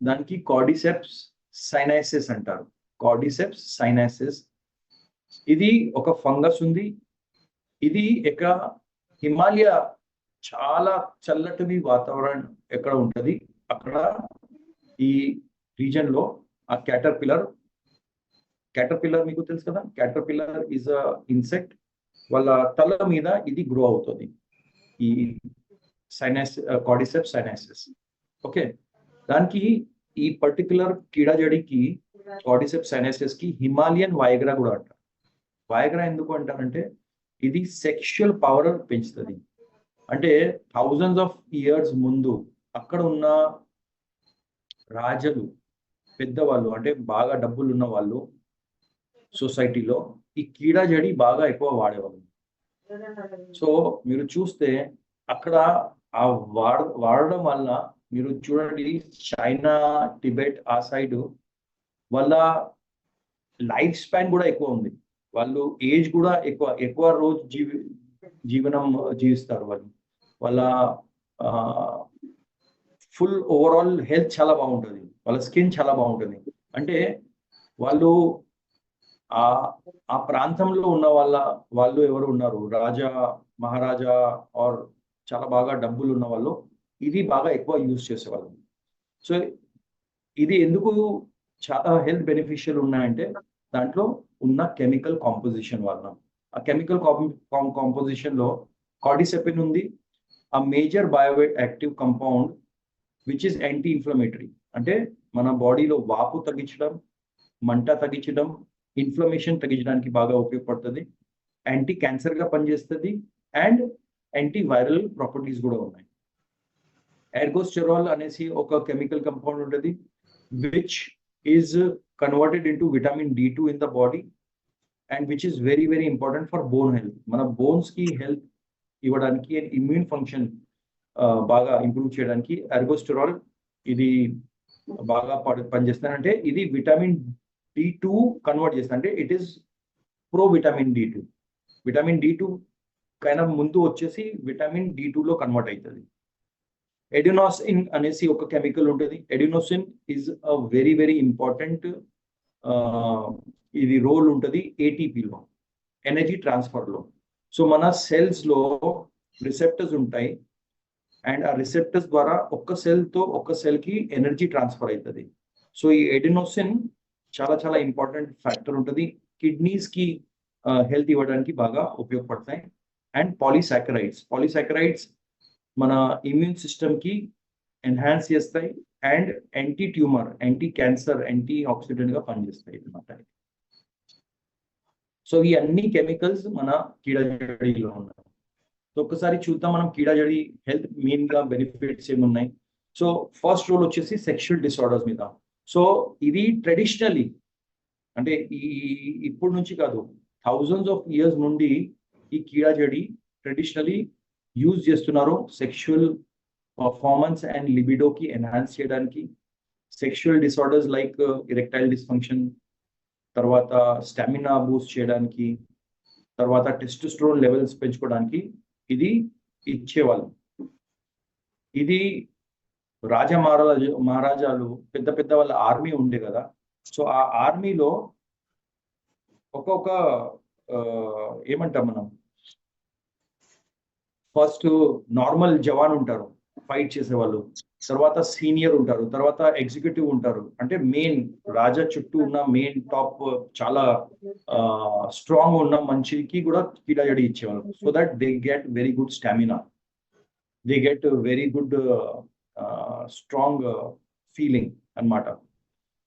దానికి కార్డిసెప్స్ సైనైసిస్ అంటారు. కార్డిసెప్స్ సైనైసిస్ ఇది ఒక ఫంగస్ ఉంది. ఇది ఎక్కడ హిమాలయ చాలా చల్లటి వాతావరణం ఎక్కడ ఉంటుంది అక్కడ ఈ రీజన్ లో ఆ క్యాటర్పిల్లర్ మీకు తెలుసు కదా, క్యాటర్పిల్లర్ ఈజ్ అ ఇన్సెక్ట్. వాళ్ళ తల మీద ఇది గ్రో అవుతుంది, ఈ కార్డిసెప్స్ సైనైసిస్. ఓకే, దానికి ఈ పర్టికులర్ కీడా జడికి కార్డిసెప్స్ సైనైసిస్ కి హిమాలయన్ వయగ్రా కూడా అంటారు. వయగ్రా ఎందుకు అంటారంటే ఇది సెక్షువల్ పవర్ పెంచుతుంది. అంటే థౌజండ్స్ ఆఫ్ ఇయర్స్ ముందు అక్కడ ఉన్న రాజులు, పెద్దవాళ్ళు అంటే బాగా డబ్బులు ఉన్న వాళ్ళు సొసైటీలో ఈ కీడా జడి బాగా ఎక్కువ వాడేవాళ్ళు. సో మీరు చూస్తే అక్కడ ఆ వాడడం వల్ల మీరు చూడండి, చైనా, టిబెట్ ఆ సైడ్ వాళ్ళ లైఫ్ స్పాన్ కూడా ఎక్కువ ఉంది. వాళ్ళు ఏజ్ కూడా ఎక్కువ ఎక్కువ రోజు జీవనం జీవిస్తారు వాళ్ళు. వాళ్ళ ఫుల్ ఓవరాల్ హెల్త్ చాలా బాగుంటుంది, వాళ్ళ స్కిన్ చాలా బాగుంటుంది. అంటే వాళ్ళు ఆ ఆ ప్రాంతంలో ఉన్న వాళ్ళు ఎవరు ఉన్నారు, రాజా, మహారాజా ఆర్ చాలా బాగా డబ్బులు ఉన్న వాళ్ళు ఇది బాగా ఎక్కువ యూజ్ చేసేవాళ్ళు. సో ఇది ఎందుకు చాలా హెల్త్ బెనిఫిషియల్ ఉన్నాయంటే దాంట్లో ఉన్న కెమికల్ కాంపోజిషన్ వలన. ఆ కెమికల్ కాంపోజిషన్ లో కార్డిసెపిన్ ఉంది, ఆ major bio active compound which is anti inflammatory. అంటే మన బాడీలో వాపు తగ్గించడం, మంట తగ్గించడం, ఇన్ఫ్లమేషన్ తగ్గించడానికి బాగా ఉపయోగపడుతుంది. యాంటీ క్యాన్సర్ గా పనిచేస్తుంది అండ్ యాంటీ వైరల్ ప్రాపర్టీస్ కూడా ఉన్నాయి. ఎర్గోస్టెరాల్ అనేసి ఒక కెమికల్ కంపౌండ్ ఉంటుంది which is converted into vitamin D2 in the body and which is very very important for bone health. మన బోన్స్ కి హెల్త్ ఇవ్వడానికి అండ్ ఇమ్యూన్ ఫంక్షన్ బాగా ఇంప్రూవ్ చేయడానికి ఎర్గోస్టెరాల్ ఇది బాగా పనిచేస్తానంటే ఇది విటమిన్ D2 కన్వర్ట్ చేస్తా. అంటే it is pro vitamin D2. Vitamin D2 కైనా ముందు వచ్చేసి విటమిన్ D2 లో కన్వర్ట్ అవుతుంది. ఎడినోసిన్ అనేసి ఒక కెమికల్ ఉంటుంది. Adenosine is a very very important ఇది రోల్ ఉంటుంది ATPలో, ఎనర్జీ ట్రాన్స్ఫర్ లో. సో మన సెల్స్ లో రిసెప్టర్స్ ఉంటాయి అండ్ ఆ రిసెప్టర్స్ ద్వారా ఒక్క సెల్ తో ఒక్క సెల్ కి ఎనర్జీ ట్రాన్స్ఫర్ అవుతుంది. సో ఈ ఎడినోసిన్ చాలా చాలా ఇంపార్టెంట్ ఫ్యాక్టర్ ఉంటుంది, కిడ్నీస్ కి హెల్త్ ఇవ్వడానికి బాగా ఉపయోగపడతాయి. అండ్ పాలీసాకరైడ్స్ మన ఇమ్యూన్ సిస్టమ్ కి ఎన్హాన్స్ చేస్తాయి and anti tumour, anti cancer, anti oxidant గా పనిచేస్తాయి అన్నమాట. సో ఈ అన్ని కెమికల్స్ మన కీడజడిలో ఉన్నాయి. సో ఒక్కసారి చూద్దాం మనం కీడజడి హెల్త్ మెయిన్ గా బెనిఫిట్స్ ఏమున్నాయి. సో ఫస్ట్ రోల్ వచ్చేసి సెక్షువల్ డిసార్డర్స్ మీద. సో ఇది ట్రెడిషనలీ అంటే ఇప్పుడు నుంచి కాదు, థౌజండ్స్ ఆఫ్ ఇయర్స్ నుండి ఈ కీడజడి ట్రెడిషనలీ యూజ్ చేస్తున్నారు సెక్షువల్ పర్ఫార్మెన్స్ అండ్ లిబిడోకి ఎన్హాన్స్ చేయడానికి. Sexual disorders like erectile dysfunction, తర్వాత స్టామినా బూస్ట్ చేయడానికి, తర్వాత టెస్టోస్టెరాన్ లెవెల్స్ పెంచుకోవడానికి ఇది ఇచ్చేవాళ్ళు. ఇది మహారాజాలు పెద్ద పెద్ద వాళ్ళ ఆర్మీ ఉండే కదా. సో ఆ ఆర్మీలో ఒక్కొక్క ఏమంటాం మనం, ఫస్ట్ నార్మల్ జవాన్ ఉంటారు ఫైట్ చేసేవాళ్ళు, తర్వాత సీనియర్ ఉంటారు, తర్వాత ఎగ్జిక్యూటివ్ ఉంటారు. అంటే మెయిన్ రాజా చుట్టూ ఉన్న మెయిన్ టాప్ చాలా స్ట్రాంగ్ ఉన్న మనిషికి కూడా కీడజడి ఇచ్చేవాళ్ళు. So that they get very good stamina, they get very good strong feeling అన్నమాట.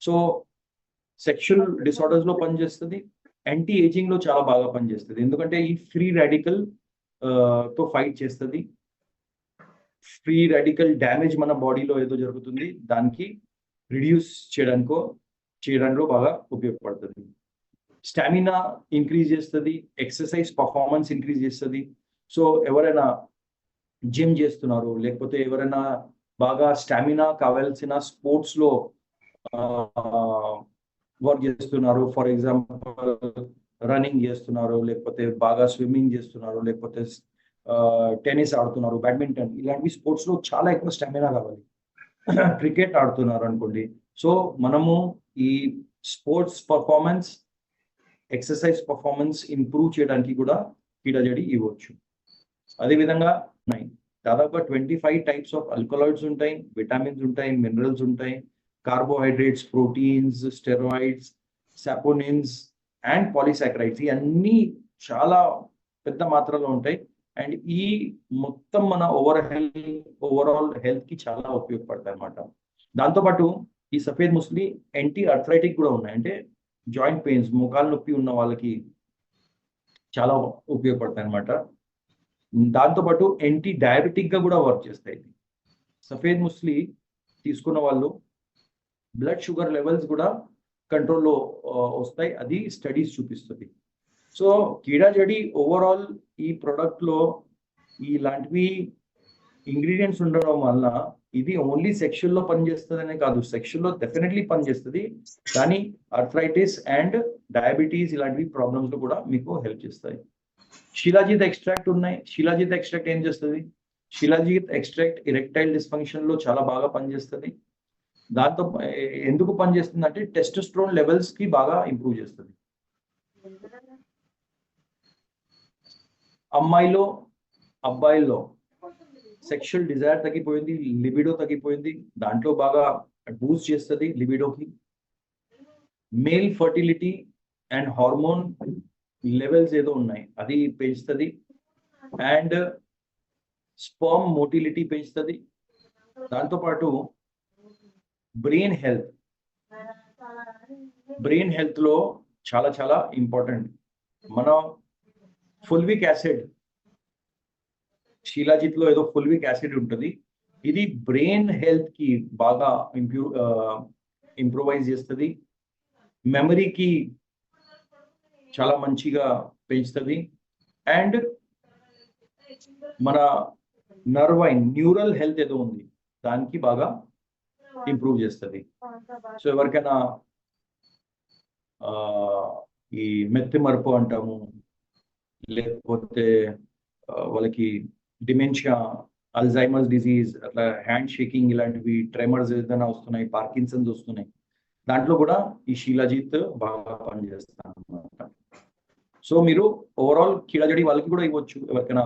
సో సెక్షువల్ డిసార్డర్స్ లో పనిచేస్తుంది, యాంటీ ఏజింగ్ లో చాలా బాగా పనిచేస్తుంది. ఎందుకంటే ఈ ఫ్రీ రాడికల్ తో ఫైట్ చేస్తుంది. ఫ్రీ రాడికల్ డ్యామేజ్ మన బాడీలో ఏదో జరుగుతుంది దానికి రిడ్యూస్ చేయడానికి బాగా ఉపయోగపడుతుంది. స్టామినా ఇంక్రీజ్ చేస్తుంది, ఎక్సర్సైజ్ పర్ఫార్మెన్స్ ఇంక్రీజ్ చేస్తుంది. సో ఎవరైనా జిమ్ చేస్తున్నారు, లేకపోతే ఎవరైనా బాగా స్టామినా కావాల్సిన స్పోర్ట్స్ లో వర్క్ చేస్తున్నారు, ఫర్ ఎగ్జాంపుల్ రన్నింగ్ చేస్తున్నారు, లేకపోతే బాగా స్విమ్మింగ్ చేస్తున్నారు, లేకపోతే టెన్నిస్ ఆడుతున్నారు, బ్యాడ్మింటన్, ఇలాంటి స్పోర్ట్స్ లో చాలా ఎక్కువ స్టామినా కావాలి. క్రికెట్ ఆడుతున్నారు అనుకోండి. సో మనము ఈ sports performance, exercise performance improve చేయడానికి కూడా కీడజడి ఇవ్వచ్చు. అదేవిధంగా దాదాపుగా 25 టైప్స్ ఆఫ్ ఆల్కలాయిడ్స్ ఉంటాయి, విటమిన్స్ ఉంటాయి, మినరల్స్ ఉంటాయి, carbohydrates, proteins, steroids, saponins and polysaccharides, ఇవన్నీ చాలా పెద్ద మాత్రలో ఉంటాయి. అండ్ ఈ మొత్తం మన ఓవరాల్ హెల్త్ కి చాలా ఉపయోగపడతాయి అన్నమాట. దాంతోపాటు ఈ సఫేద్ ముస్లి యాంటీ అర్థరైటిక్ కూడా ఉన్నాయి. అంటే జాయింట్ పెయిన్స్, మోకాలు నొప్పి ఉన్న వాళ్ళకి చాలా ఉపయోగపడతాయి అన్నమాట. దాంతోపాటు యాంటీ డయాబెటిక్ గా కూడా వర్క్ చేస్తాయి. సఫేద్ ముస్లి తీసుకున్న వాళ్ళు బ్లడ్ షుగర్ లెవెల్స్ కూడా కంట్రోల్లో వస్తాయి, అది స్టడీస్ చూపిస్తుంది. సో కీడాజడి ఓవరాల్ ఈ ప్రోడక్ట్లో ఇలాంటివి ఇంగ్రీడియంట్స్ ఉండడం వల్ల ఇది ఓన్లీ సెక్షువల్లో పనిచేస్తుందనే కాదు, సెక్షువల్లో డెఫినెట్లీ పనిచేస్తుంది, కానీ అర్థరైటిస్ అండ్ డయాబెటీస్ ఇలాంటివి ప్రాబ్లమ్స్ లో కూడా మీకు హెల్ప్ చేస్తాయి. శిలాజిత్ ఎక్స్ట్రాక్ట్ ఉన్నాయి. శిలాజిత్ ఎక్స్ట్రాక్ట్ ఏం చేస్తుంది? శిలాజిత్ ఎక్స్ట్రాక్ట్ ఇరెక్టైల్ డిస్ఫంక్షన్ లో చాలా బాగా పనిచేస్తుంది. దాంతో ఎందుకు పనిచేస్తుంది అంటే టెస్టోస్టెరాన్ లెవెల్స్ కి బాగా ఇంప్రూవ్ చేస్తుంది. అమ్మాయిలో అబ్బాయిల్లో సెక్షువల్ డిజైర్ తగ్గిపోయింది, లిబిడో తగ్గిపోయింది, దాంట్లో బాగా బూస్ట్ చేస్తుంది లిబిడోకి. Male fertility and hormone levels ఏదో ఉన్నాయి అది పెంచుతుంది, అండ్ స్పర్మ్ మోటిలిటీ పెంచుతుంది. దాంతోపాటు బ్రెయిన్ హెల్త్ లో చాలా చాలా ఇంపార్టెంట్. మన ఫుల్విక్ యాసిడ్, శిలాజిత్ లో ఏదో ఫుల్విక్ యాసిడ్ ఉంటుంది, ఇది బ్రెయిన్ హెల్త్ కి బాగా ఇంప్రూవైజ్ చేస్తుంది, మెమరీకి చాలా మంచిగా పెంచుతుంది, అండ్ మన న్యూరల్ హెల్త్ ఏదో ఉంది దానికి బాగా ఇంప్రూవ్ చేస్తుంది. సో ఎవరికైనా ఈ మెత్తి మరుపు అంటాము, లేకపోతే వాళ్ళకి డిమెన్షియా, అల్జైమర్స్ డిజీజ్, అట్లా హ్యాండ్ షేకింగ్ ఇలాంటివి, ట్రెమర్స్ ఏదైనా వస్తున్నాయి, పార్కిన్సన్స్ వస్తున్నాయి, దాంట్లో కూడా ఈ శిలాజిత్ బాగా పనిచేస్తాను అన్నమాట. సో మీరు ఓవరాల్ కీడాజడి వాళ్ళకి కూడా ఇవ్వచ్చు, ఎవరికైనా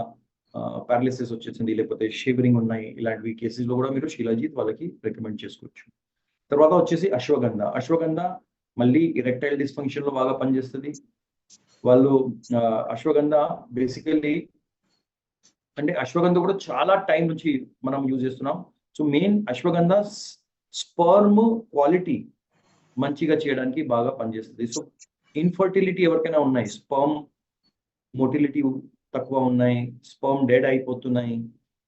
పారాలిసిస్ వచ్చేసింది లేకపోతే షివరింగ్ ఉన్నాయి ఇలాంటివి కేసెస్ లో కూడా మీరు శిలాజిత్ వాళ్ళకి రికమెండ్ చేసుకోవచ్చు. తర్వాత వచ్చేసి అశ్వగంధ మళ్ళీ ఇరెక్టైల్ డిస్ఫంక్షన్ లో బాగా పనిచేస్తుంది. వాళ్ళు అశ్వగంధ బేసికల్లీ అంటే అశ్వగంధ కూడా చాలా టైం నుంచి మనం యూజ్ చేస్తున్నాం. So main ashwagandha sperm quality మంచిగా చేయడానికి బాగా పనిచేస్తుంది. సో ఇన్ఫర్టిలిటీ ఎవరికైనా ఉన్నాయి, స్పర్మ్ మోటిలిటీ తక్కువ ఉన్నాయి, స్పర్మ్ డెడ్ అయిపోతున్నాయి,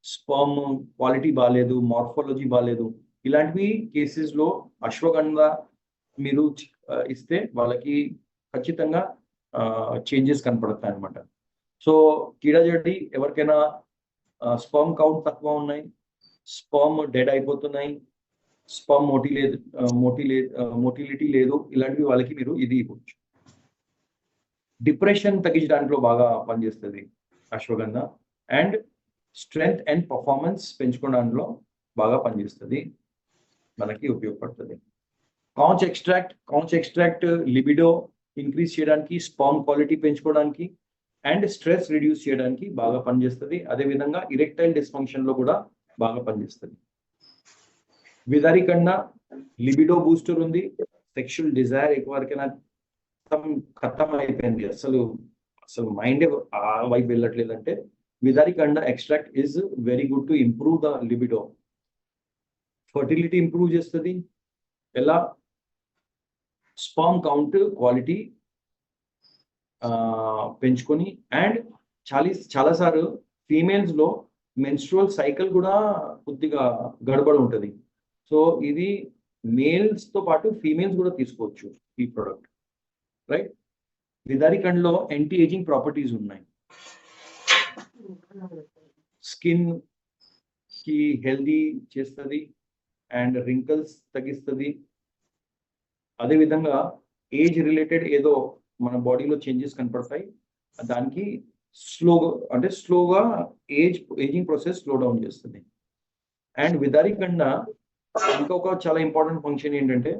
స్పర్మ్ క్వాలిటీ బాగాలేదు, మార్ఫాలజీ బాగాలేదు, ఇలాంటివి కేసెస్ లో అశ్వగంధ మీరు ఇస్తే వాళ్ళకి ఖచ్చితంగా చేంజెస్ కనపడతాయి అనమాట. సో కీడాజడి ఎవరికైనా స్పర్మ్ కౌంట్ తక్కువ ఉన్నాయి, స్పర్మ్ డెడ్ అయిపోతున్నాయి, స్పర్మ్ మోటిలిటీ లేదు, ఇలాంటివి వాళ్ళకి మీరు ఇది ఇవ్వచ్చు. డిప్రెషన్ తగ్గించడానికి బాగా పనిచేస్తుంది Ashwagandha, and strength and performance పెంచుకోవడంలో బాగా పనిచేస్తుంది, మనకి ఉపయోగపడుతుంది. కౌంచ్ ఎక్స్ట్రాక్ట్ లిబిడో ఇంక్రీజ్ చేయడానికి, స్పర్మ్ క్వాలిటీ పెంచుకోవడానికి, అండ్ స్ట్రెస్ రిడ్యూస్ చేయడానికి బాగా పనిచేస్తుంది. అదేవిధంగా ఇరెక్టైల్ డిస్ఫంక్షన్ లో కూడా బాగా పనిచేస్తుంది. విదారికండ లిబిడో బూస్టర్ ఉంది, సెక్షువల్ డిజైర్ ఎవరికైనా ఖతం అయిపోయింది, అసలు మైండ్ ఆ వైపు వెళ్ళట్లేదంటే Vidarikanda extract is very good to improve the libido. Fertility improve చేస్తుంది, ఎలా స్పర్మ్ కౌంట్ క్వాలిటీ పెంచుకొని, అండ్ చాలాసార్లు ఫీమేల్స్ లో మెన్స్ట్రువల్ సైకిల్ కూడా కొద్దిగా గడబడి ఉంటుంది. సో ఇది మేల్స్ తో పాటు ఫీమేల్స్ కూడా తీసుకోవచ్చు ఈ ప్రోడక్ట్, రైట్. విదారికండ్లో యాంటీ ఏజింగ్ ప్రాపర్టీస్ ఉన్నాయి, స్కిన్ కి హెల్దీ చేస్తుంది అండ్ రింకల్స్ తగ్గిస్తుంది. అదేవిధంగా ఏజ్ రిలేటెడ్ ఏదో మన బాడీలో చేంజెస్ కనపడతాయి, దానికి స్లోగా ఏజింగ్ ప్రాసెస్ స్లో డౌన్ చేస్తుంది. అండ్ విదారికండ ఇంకొక చాలా ఇంపార్టెంట్ ఫంక్షన్ ఏంటంటే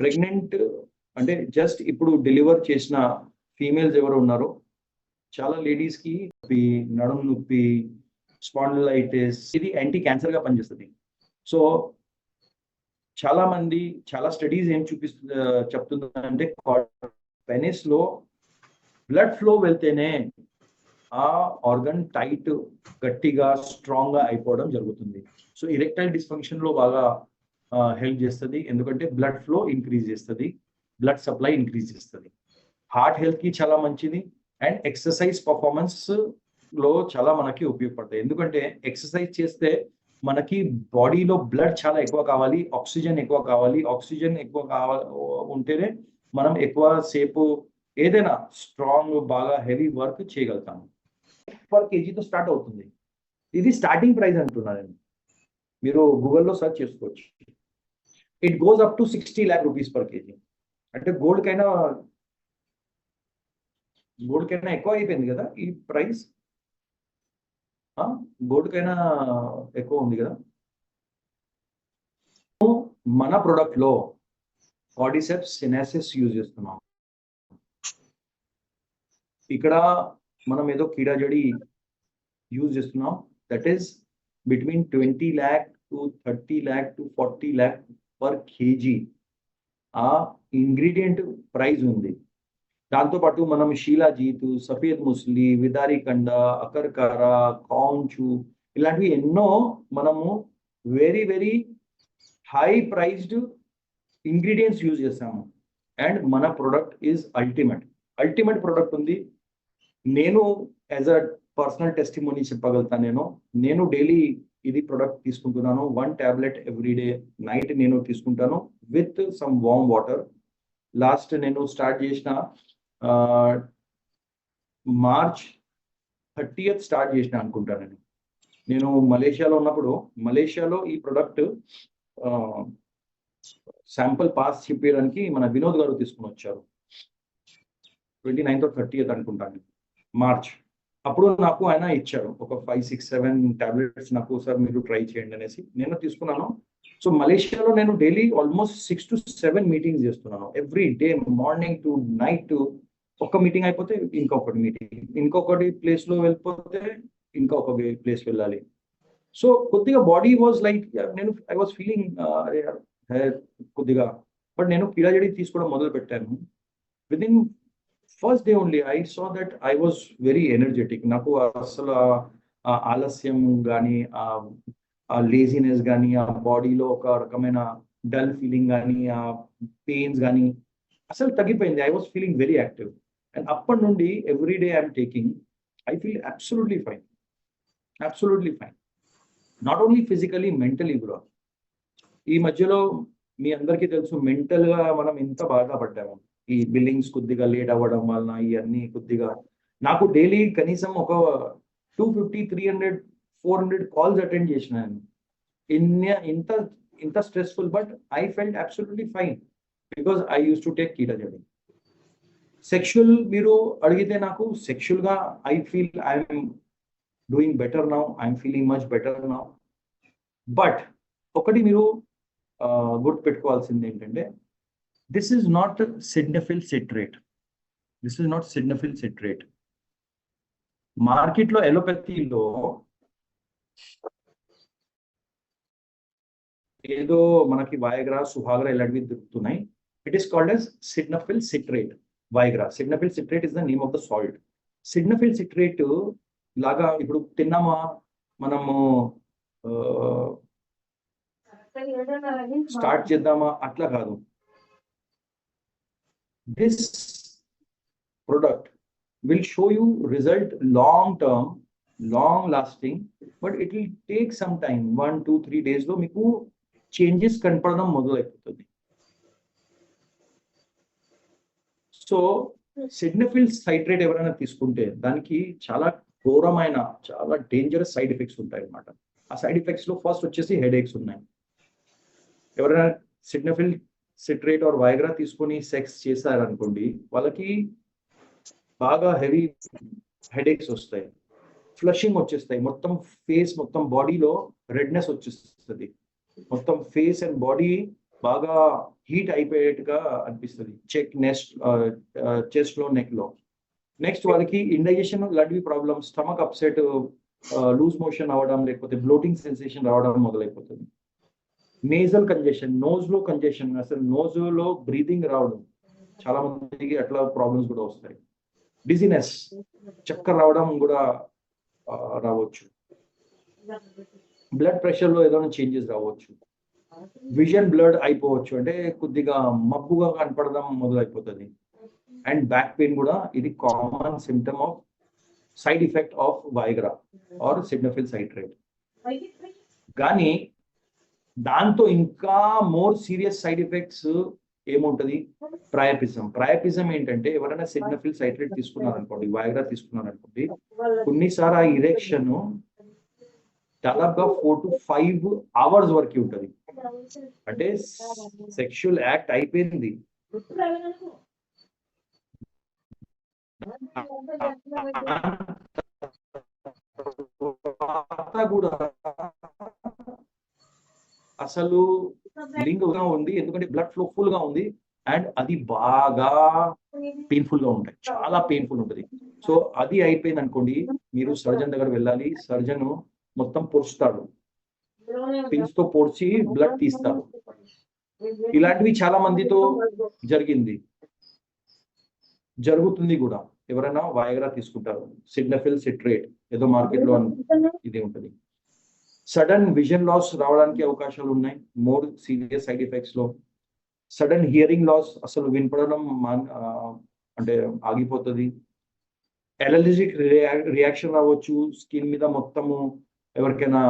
ప్రెగ్నెంట్ అంటే జస్ట్ ఇప్పుడు డెలివర్ చేసిన ఫీమేల్స్ ఎవరు ఉన్నారో, చాలా లేడీస్ కి నడుము నొప్పి, స్పాండిలైటిస్, ఇది యాంటీ క్యాన్సర్ గా పనిచేస్తుంది. సో చాలా స్టడీస్ ఏం చెప్తుందంటే పెనిస్ లో బ్లడ్ ఫ్లో వెళ్తేనే ఆ ఆర్గన్ టైట్, గట్టిగా, స్ట్రాంగ్ గా అయిపోవడం జరుగుతుంది. సో ఇరెక్టైల్ డిస్ఫంక్షన్ లో బాగా హెల్ప్ చేస్తుంది, ఎందుకంటే బ్లడ్ ఫ్లో ఇంక్రీజ్ చేస్తుంది, బ్లడ్ సప్లై ఇంక్రీజ్ చేస్తుంది. హార్ట్ హెల్త్ కి చాలా మంచిది, అండ్ ఎక్సర్సైజ్ పర్ఫార్మెన్స్ లో చాలా మనకి ఉపయోగపడతాయి. ఎందుకంటే ఎక్సర్సైజ్ చేస్తే మనకి బాడీలో బ్లడ్ చాలా ఎక్కువ కావాలి, ఆక్సిజన్ ఎక్కువ కావాలి. ఆక్సిజన్ ఎక్కువ ఉంటేనే మనం ఎక్కువ సేపు ఏదైనా స్ట్రాంగ్ బాగా హెవీ వర్క్ చేయగలుగుతాము. పర్ కేజీతో స్టార్ట్ అవుతుంది. ఇది స్టార్టింగ్ ప్రైస్ అంటున్నాను నేను. మీరు గూగుల్లో సెర్చ్ చేసుకోవచ్చు. It goes up to 60 lakh rupees per KG. అంటే గోల్డ్ కైనా ఎక్కువ అయిపోయింది కదా ఈ ప్రైస్. గోల్డ్ కైనా ఎక్కువ ఉంది కదా. మన ప్రొడక్ట్ లో కార్డిసెప్స్ సినాసిస్ యూజ్ చేస్తున్నాం. ఇక్కడ మనం ఏదో కీడాజడి యూజ్ చేస్తున్నాం. That is between 20 lakh to 30 lakh to 40 lakh per KG ఆ ఇంగ్రీడియంట్ ప్రైస్ ఉంది. దాంతోపాటు మనం షీలాజీతు, సఫేద్ ముస్లి, విదారి కండ, అకర్కార, కాంచు ఇలాంటివి ఎన్నో మనము very very high priced ingredients use చేస్తాము. అండ్ మన ప్రొడక్ట్ ఈజ్ అల్టిమేట్ ప్రొడక్ట్ ఉంది. నేను యాజ్ అ పర్సనల్ టెస్టిమోనీ చెప్పగలుగుతాను. నేను డైలీ ఇది ప్రొడక్ట్ తీసుకుంటున్నాను. 1 tablet ఎవ్రీ డే నైట్ నేను తీసుకుంటాను with some warm water. Last నేను స్టార్ట్ చేసిన మార్చ్ 30th స్టార్ట్ చేసిన అనుకుంటాను. నేను మలేషియాలో ఉన్నప్పుడు మలేషియాలో ఈ ప్రొడక్ట్ శాంపుల్ పాస్ చెప్పడానికి మన వినోద్ గారు తీసుకుని వచ్చారు. 29th or 30th అనుకుంటాను మార్చ్. అప్పుడు నాకు ఆయన ఇచ్చారు ఒక 5, 6, 7 టాబ్లెట్స్. నాకు సార్ మీరు ట్రై చేయండి అనేసి నేను తీసుకున్నాను. సో మలేషియాలో నేను డైలీ ఆల్మోస్ట్ 6 to 7 మీటింగ్స్ చేస్తున్నాను. Every day morning to night. ఒక మీటింగ్ అయిపోతే ఇంకొకటి మీటింగ్, ఇంకొకటి ప్లేస్ లో వెళ్ళిపోతే ఇంకొక ప్లేస్ వెళ్ళాలి. సో కొద్దిగా బాడీ వాజ్ లైక్ నేను ఐ వాజ్ ఫీలింగ్ కొద్దిగా. బట్ నేను కీడాజడి తీసుకోవడం మొదలు పెట్టాను. Within first day only I saw that I was very energetic. నాకు అసలు ఆలస్యం కానీ, ఆ లేజినెస్ కానీ, ఆ బాడీలో ఒక రకమైన డల్ ఫీలింగ్ కానీ, ఆ పెయిన్స్ కానీ అసలు తగ్గిపోయింది. I was feeling very active. And అప్పటి నుండి every day I'm taking. I feel absolutely fine. Not only physically, mentally కూడా. ఈ మధ్యలో మీ అందరికీ తెలుసు మెంటల్ గా మనం ఎంత బాధపడ్డాము. ఈ బిల్లింగ్స్ కొద్దిగా లేట్ అవ్వడం వలన ఇవన్నీ కొద్దిగా నాకు డైలీ కనీసం ఒక 250, 300, 400 కాల్స్ అటెండ్ చేసినాను. ఇంత stressful. But I felt absolutely fine because I use to take Keedajadi. Sexual మీరు అడిగితే నాకు సెక్షువల్ గా I feel I'm doing better now. I'm feeling much better now. But ఒకటి మీరు గుర్తుపెట్టుకోవాల్సింది ఏంటంటే this is not sildenafil citrate. మార్కెట్లో ఎలోపతిలో ఏదో మనకి వాయగ్రా, సుహాగ్రా ఇలాంటివి దొరుకుతున్నాయి. It is called as sildenafil citrate. Viagra, sildenafil citrate is the name of the salt. Sildenafil citrate లాగా ఇప్పుడు తిన్నామా మనము స్టార్ట్ చేద్దామా అట్లా కాదు. This product will show you result long term, long lasting, but it will take some time. 1, 2, 3 days లో మీకు changes కనపడడం మొదలైపోతుంది. సో సిడ్నఫిల్ సైట్రేట్ ఎవరైనా తీసుకుంటే దానికి చాలా ఘోరమైన, చాలా డేంజరస్ సైడ్ ఎఫెక్ట్స్ ఉంటాయి అన్నమాట. ఆ సైడ్ ఎఫెక్ట్స్ లో ఫస్ట్ వచ్చేసి హెడేక్స్ ఉన్నాయి. ఎవరైనా సిడ్నఫిల్ సిట్రేట్ ఆర్ వైగ్రా తీసుకొని సెక్స్ చేశారనుకోండి, వాళ్ళకి బాగా హెవీ హెడేక్స్ వస్తాయి, ఫ్లషింగ్ వచ్చేస్తాయి, మొత్తం ఫేస్, మొత్తం బాడీలో రెడ్నెస్ వచ్చేస్తుంది, మొత్తం ఫేస్ అండ్ బాడీ బాగా హీట్ అయిపోయేట్టుగా అనిపిస్తుంది. చెస్ట్ లో, నెక్ లో. నెక్స్ట్ వాళ్ళకి ఇండైజెషన్ లాంటివి problems, stomach upset, loose motion అవ్వడం, లేకపోతే బ్లోటింగ్ సెన్సేషన్ రావడం మొదలైపోతుంది. నేజల్ కంజెషన్, నోజ్ లో కంజెషన్, అసలు నోజ్ లో బ్రీతింగ్ రావడం, చాలా మందికి అట్లా ప్రాబ్లమ్స్ కూడా వస్తాయి. డిజినెస్, చక్కర్ రావడం కూడా రావచ్చు. బ్లడ్ ప్రెషర్ లో ఏదైనా చేంజెస్ రావచ్చు. విజన్ బ్లడ్ అయిపోవచ్చు, అంటే కొద్దిగా మబ్బుగా కనపడడం మొదలైపోతుంది. అండ్ బ్యాక్ పెయిన్ కూడా ఇది common symptom of side effect of Viagra or sildenafil citrate. కానీ దాంతో ఇంకా మోర్ సీరియస్ సైడ్ ఎఫెక్ట్స్ ఏముంటది? ప్రయాపిజం ఏంటంటే ఎవరైనా సిగ్నఫిల్ సైట్రేట్ తీసుకున్నారు అనుకోండి, వయాగ్రా తీసుకున్నారు అనుకోండి, కొన్నిసార్లు ఆ ఇరెక్షన్ దాదాపుగా 4 to 5 hours వరకు ఉంటది. అంటే సెక్షువల్ యాక్ట్ అయిపోయింది, కూడా అసలు లింగ్గా ఉంది, ఎందుకంటే బ్లడ్ ఫ్లో ఫుల్ గా ఉంది అండ్ అది బాగా పెయిన్ఫుల్ గా ఉంటాయి, చాలా పెయిన్ఫుల్ ఉంటుంది. సో అది అయిపోయింది అనుకోండి, మీరు సర్జన్ దగ్గర వెళ్ళాలి. సర్జన్ మొత్తం పొడుస్తాడు, పిన్స్ తో పొడిచి బ్లడ్ తీస్తాడు. ఇలాంటివి చాలా మందితో జరుగుతుంది కూడా. ఎవరైనా వయాగ్రా తీసుకుంటారు, సిగ్నఫిల్ సిట్రేట్ ఏదో మార్కెట్ లో ఇది ఉంటుంది. సడన్ విజన్ లాస్ రావడానికి అవకాశాలు ఉన్నాయి, మోర్ సీరియస్ సైడ్ ఎఫెక్ట్స్ లో. సడన్ హియరింగ్ లాస్, అసలు వినపడడం అంటే ఆగిపోతుంది. ఎలర్జిక్ రియాక్షన్ రావచ్చు, స్కిన్ మీద మొత్తము ఎవరికైనా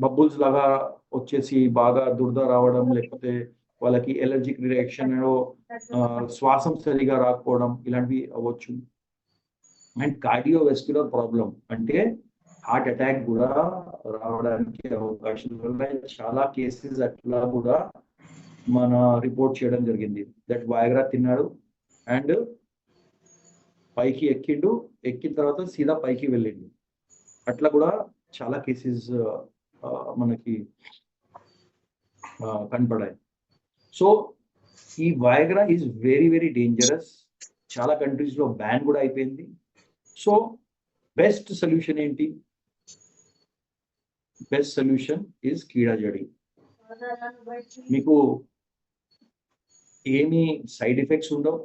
బబుల్స్ లాగా వచ్చేసి బాగా దురద రావడం, లేకపోతే వాళ్ళకి ఎలర్జిక్ రియాక్షన్, శ్వాసం సరిగా రాకపోవడం, ఇలాంటివి అవ్వచ్చు. అండ్ కార్డియోవెస్క్యులర్ ప్రాబ్లం అంటే హార్ట్ అటాక్ కూడా రావడానికి అవకాశాలు ఉన్నాయి. చాలా కేసెస్ అట్లా కూడా మన రిపోర్ట్ చేయడం జరిగింది. దట్ వయాగ్రా తిన్నాడు అండ్ పైకి ఎక్కిన తర్వాత సీదా పైకి వెళ్ళిండు. అట్లా కూడా చాలా కేసెస్ మనకి కనపడాయి. సో ఈ Viagra is very very dangerous. చాలా కంట్రీస్ లో బ్యాన్ కూడా అయిపోయింది. సో బెస్ట్ సొల్యూషన్ ఏంటి? Best solution is Keedajadi. మీకు ఏమి సైడ్ ఎఫెక్ట్స్ ఉండవు,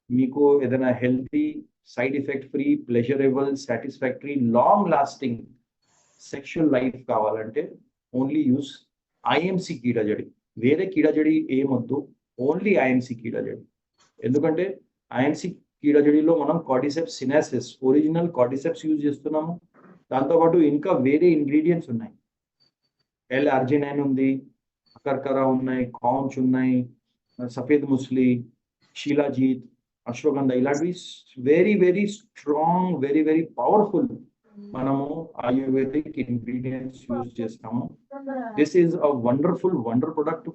మీకు ఏదైనా healthy, side effect free, pleasurable, satisfactory, long lasting sexual life కావాలంటే ఓన్లీ యూస్ ఐఎంసి కీడాజడి. వేరే కీడాజడి ఏమొద్దు, ఓన్లీ ఐఎంసి కీడాజడి. ఎందుకంటే ఐఎంసి కీడాజడిలో మనం కార్డిసెప్స్ సినాసిస్, ఒరిజినల్ కార్డిసెప్స్ యూజ్ చేస్తున్నాము. దాంతోపాటు ఇంకా వేరే ఇంగ్రీడియంట్స్ ఉన్నాయి. L-arginine ఉంది, అకర్కరా ఉన్నాయి, కాంచ్ ఉన్నాయి, సఫేద్ ముస్లి, షీలాజీత్, అశ్వగంధ, ఇలాంటివి very very strong, very very powerful మనము ఆయుర్వేదిక్ ఇంగ్రీడియంట్స్ యూజ్ చేస్తాము. This is a wonderful wonder product.